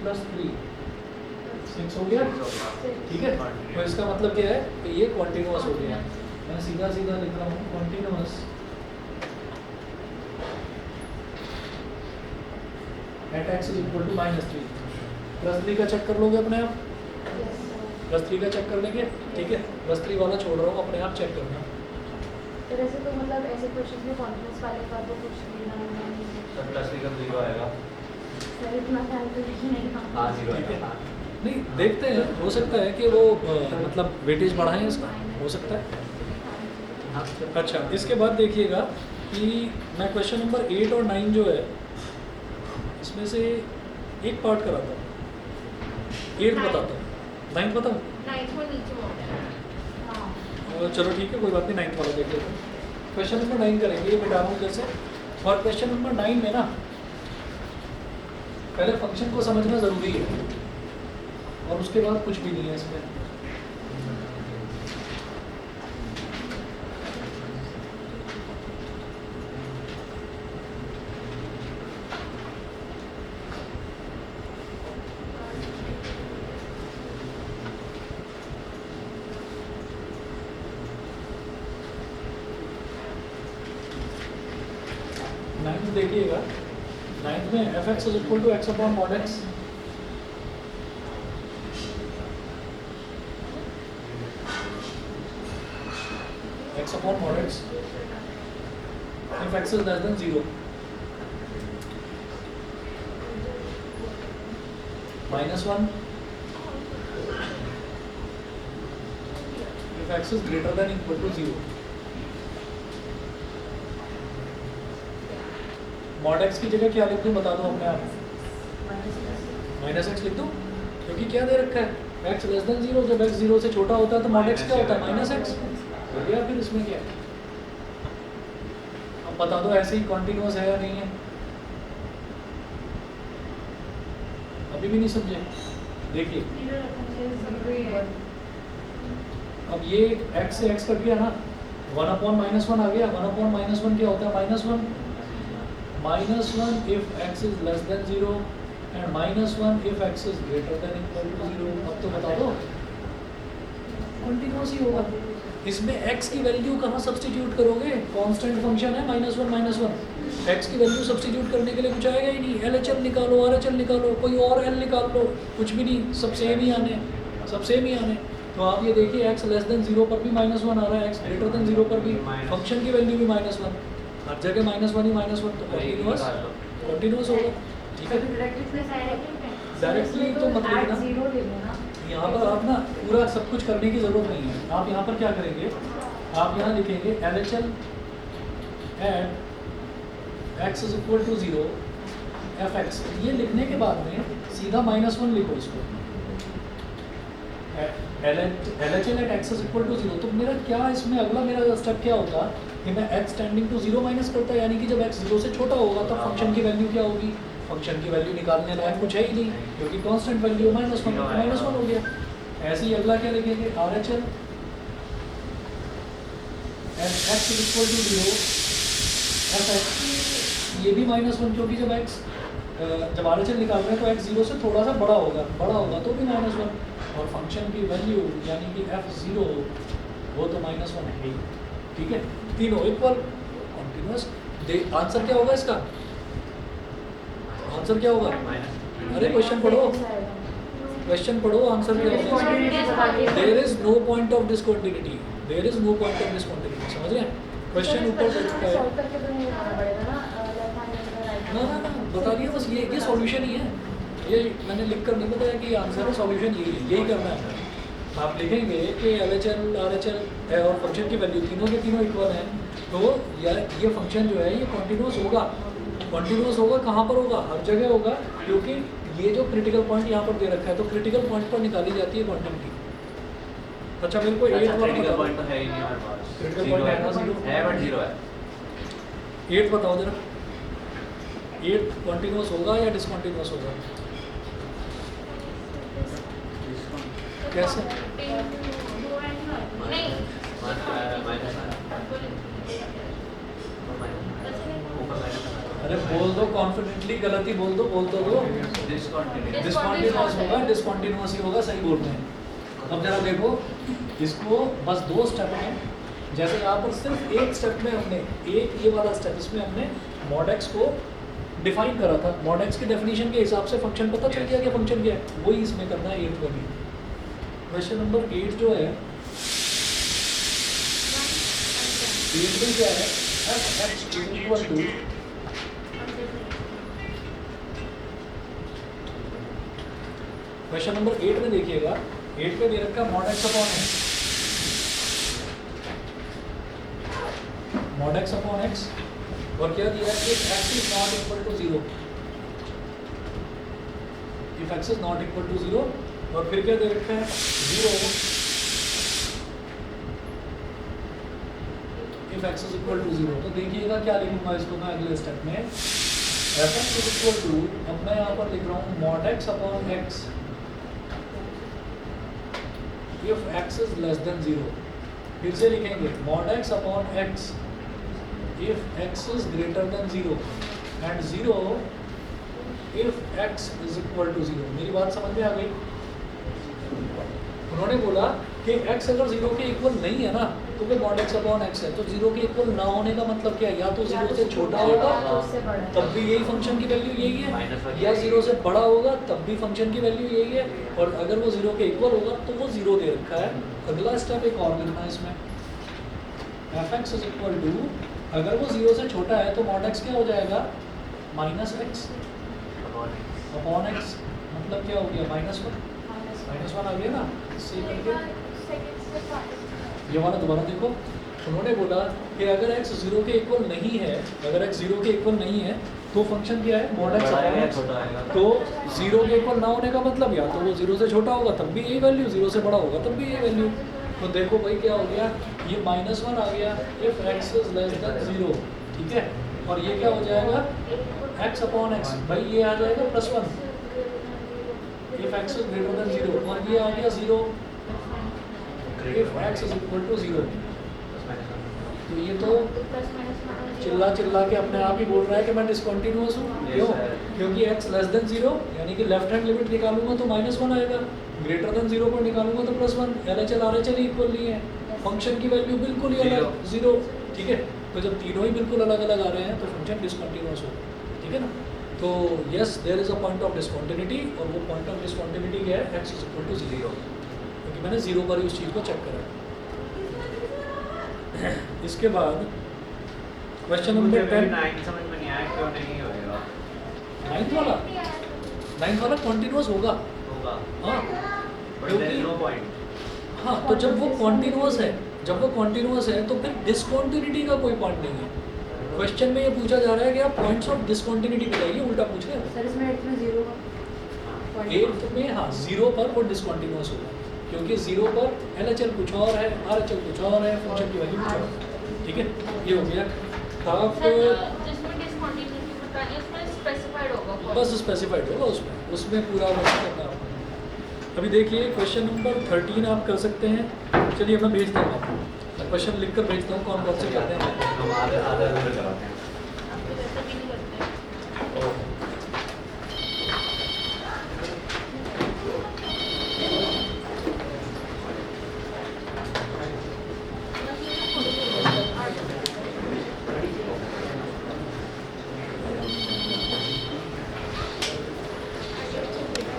+ 3 6 हो गया। ठीक है, तो इसका मतलब क्या है कि ये कॉन्टिन्यूअस हो गया। मैं सीधा सीधा लिख रहा हूँ continuous at x is equal to -3 +3 का चेक कर लोगे अपने आप, +3 का चेक कर लेंगे। ठीक है, +3 वाला छोड़ रहा हूँ, अपने आप चेक करना। तो वैसे तो मतलब ऐसे क्वेश्चन में कॉन्फिडेंस वाले का तो कुछ लेना देना नहीं है। सर +3 का 0 आएगा। सर इतना टाइम तो नहीं हाँ था। 0 आएगा। नहीं देखते हैं, हो सकता है कि वो मतलब वेटेज बढ़ाएं इसका, हो सकता है। अच्छा, इसके बाद देखिएगा कि मैं क्वेश्चन नंबर 8 और 9 जो है इसमें से एक पार्ट कराता हूँ, 8 बताता हूँ, 9 बताऊँ। 9 को नीचे होता है। हाँ। चलो ठीक है, कोई बात नहीं, 9 वाला देख लेते हैं। क्वेश्चन नंबर 9 करेंगे, ये मिटा दूँ जैसे। और क्वेश्चन नंबर 9 में ना पहले फंक्शन को समझना ज़रूरी है और उसके बाद कुछ भी नहीं है इसमें। नाइन्थ देखिएगा, नाइन्थ में fx is equal to x upon mod x। x upon mod x if x is less than 0 -1 if x is greater than equal to 0। mod x की जगह क्या लिख दूं बता दो अपने आप, -x लिख दूं, क्योंकि क्या दे रखा है x लेस देन 0। जब x 0 से छोटा होता है तो mod x क्या होता है -x हो गया। फिर इसमें क्या है, अब बता दो ऐसे ही कॉन्टिन्यूअस है या नहीं है। अभी भी नहीं समझे, देखिए अब ये x से x कट गया ना, 1 अपॉन -1 आ गया। 1 अपॉन -1 क्या होता है -1 if x is less than 0 and -1 if x is greater than equal to 0। अब तो बता दो, कंटिन्यूअस ही होगा। इसमें x की वैल्यू कहाँ सब्स्टिट्यूट करोगे, कांस्टेंट फंक्शन है -1 x की वैल्यू सब्स्टिट्यूट करने के लिए कुछ आएगा ही नहीं। LHL निकालो, RHL निकालो, कोई और L निकाल लो, कुछ भी नहीं, सब सेम ही आने, सब सेम ही आने। तो आप ये देखिए x लेस देन 0 पर भी -1 आ रहा है, x ग्रेटर देन 0 पर भी, फंक्शन की वैल्यू भी -1, हर जगह -1 ही -1, तो कंटिन्यूअस होगा। ठीक है, डायरेक्टली तो मत लिखना, यहाँ पर आप ना पूरा सब कुछ करने की ज़रूरत नहीं है। आप यहाँ पर क्या करेंगे, आप यहाँ लिखेंगे LHL eight x is equal to 0 fx। ये लिखने के बाद में सीधा -1 लिखो इसको, LHL eight x is equal to 0। तो मेरा क्या इसमें अगला मेरा स्टेप क्या होगा कि मैं x टेंडिंग टू 0 माइनस करता है, यानी कि जब x 0 से छोटा होगा तब फंक्शन की वैल्यू क्या होगी, फंक्शन की वैल्यू निकालने लायक कुछ है ही नहीं, क्योंकि कांस्टेंट वैल्यू -1 हो गया। ऐसे ही अगला क्या लिखेंगे, RHL and x is equal to 0 f(x) ये भी -1 क्योंकि जब x जब RHL निकाल रहे हैं तो x 0 से थोड़ा सा बड़ा होगा तो भी -1 और फंक्शन की वैल्यू यानी कि f0 वो तो -1 है ही, ठीक है। तीनों इक्वल कॉन्टिन्यूस। आंसर क्या होगा इसका? आंसर क्या होगा? अरे क्वेश्चन पढ़ो, क्वेश्चन पढ़ो, आंसर क्या होगा? There is no point of discontinuity, there is no point of discontinuity, समझ रहे हैं? क्वेश्चन ऊपर दे चुका है सॉल्व करके तो नहीं बनाना पड़ेगा ना, लेफ्ट हैंड और राइट ना ना ना बता दिया बस, ये सॉल्यूशन ही है, ये मैंने लिख कर नहीं बताया कि आंसर है, सॉल्यूशन यही करना है। आप लिखेंगे कि LHL RHL है और फंक्शन की वैल्यू तीनों के तीनों इक्वल हैं, तो यार ये फंक्शन जो है ये कॉन्टिन्यूस होगा। कॉन्टिन्यूस होगा कहाँ पर होगा? हर जगह होगा, क्योंकि ये जो क्रिटिकल पॉइंट यहाँ पर दे रखा है तो क्रिटिकल पॉइंट पर निकाली जाती है क्वांटिटी। अच्छा मेरे को 8 वाला क्रिटिकल बताओ, पॉइंट तो है ही नहीं हमारे पास, क्रिटिकल पॉइंट है ना 0 है बट 0 है। 8 बताओ जरा, 8 कॉन्टिन्यूस होगा या डिसकॉन्टिन्यूस होगा? कैसे? अरे बोल दो कॉन्फिडेंटली, गलती बोल दो डिसकंटिन्यूअस होगा, डिसकंटिन्यूअस ही होगा, सही बोल रहे हैं। अब जरा देखो इसको, बस 2 स्टेप हैं, जैसे यहाँ पर सिर्फ एक स्टेप में हमने ये वाला स्टेप इसमें हमने mod x को डिफाइन करा था, mod x की डेफिनेशन के हिसाब से फंक्शन पता चल गया कि फंक्शन क्या है, वही इसमें करना है 8 को भी। क्वेश्चन नंबर 8 जो है 8 में क्या है? f(x) is equal to, question number 8 में देखिएगा, 8 पे दे रखा mod x upon x, mod x upon x, और क्या दिया है? if x is not equal to 0, if x is not equal to 0, और फिर क्या दे रखा है? 0 if x is equal to 0। तो देखिएगा क्या लिखूंगा इसको मैं अगले स्टेप में, f(x) is equal to, अब मैं यहाँ पर लिख रहा हूँ mod x upon x if x is less than 0। फिर से लिखेंगे mod x upon x if x is greater than 0 and 0 if x is equal to 0। मेरी बात समझ में आ गई? उन्होंने बोला कि x अगर 0 के इक्वल नहीं है ना तो वो mod x अपॉन x है, तो 0 के इक्वल ना होने का मतलब क्या है? या तो 0 से छोटा होगा तब भी यही फंक्शन की वैल्यू यही है, या 0 से बड़ा होगा तब भी फंक्शन की वैल्यू यही है, और अगर वो 0 के इक्वल होगा तो वो 0 दे रखा है। अगला स्टेप एक और लिखना है इसमें, f(x) इज इक्वल टू, अगर वो 0 से छोटा है तो mod x क्या हो जाएगा? -x अपॉन x, मतलब क्या हो गया? -1 आ गया ना, इससे करके ये वाला दोबारा देखो। उन्होंने बोला कि अगर x 0 के इक्वल नहीं है, अगर x 0 के इक्वल नहीं है तो फंक्शन क्या है? mod x upon x। तो 0 के इक्वल ना होने का मतलब या तो वो 0 से छोटा होगा तब भी यही वैल्यू, 0 से बड़ा होगा तब भी यही वैल्यू। तो देखो भाई क्या हो गया, ये -1 आ गया if x is less than 0, ठीक है, और ये क्या हो जाएगा? x अपॉन x, भाई ये आ जाएगा +1 if x is greater than 0, और ये आ गया 0 if x is equal to 0। तो ये तो चिल्ला के अपने आप ही बोल रहा है कि मैं डिसकंटिन्यूअस हूँ। क्यों? क्योंकि x लेस देन 0 यानी कि लेफ्ट हैंड लिमिट निकालूंगा तो -1 आएगा, ग्रेटर देन 0 पर निकालूंगा तो +1, LHL RHL इक्वल नहीं है, फंक्शन की वैल्यू बिल्कुल ही अलग 0, ठीक है। तो जब तीनों ही बिल्कुल अलग अलग आ रहे हैं तो फंक्शन डिसकंटिन्यूअस होगा, ठीक है ना। तो yes there is a point of discontinuity, और वो पॉइंट ऑफ डिसकंटिन्यूटी क्या है? x इज इक्वल टू 0, क्योंकि मैंने 0 पर ही उस चीज़ को चेक करा। इसके बाद क्वेश्चन नंबर 10, 9 समझ में नहीं आया क्यों नहीं होएगा? 9th वाला कॉन्टिन्यूअस होगा, हाँ, क्योंकि नो पॉइंट। हाँ, तो जब वो कॉन्टिन्यूअस है तो फिर डिसकंटिन्यूटी का कोई पॉइंट नहीं है। क्वेश्चन में ये पूछा जा रहा है कि आप पॉइंट्स ऑफ डिसकंटिन्यूटी बताइए, उल्टा पूछ रहे हैं। सर इसमें 8 में 0 8 में हाँ 0 पर वो डिसकंटिन्यूअस होगा, क्योंकि 0 पर LHL कुछ और है, RHL कुछ और है, फंक्शन की वैल्यू कुछ और है, ठीक है। ये हो गया। आप जिसमें डिसकंटिन्यूटी बतानी है उसमें स्पेसिफाइड होगा, बस स्पेसिफाइड होगा उसमें पूरा वर्क करना होगा। अभी देखिए क्वेश्चन नंबर 13 आप कर सकते हैं, चलिए मैं भेज दूँगा आपको। मैं क्वेश्चन लिख कर भेजता हूँ कौन कौन से करते हैं हम आधे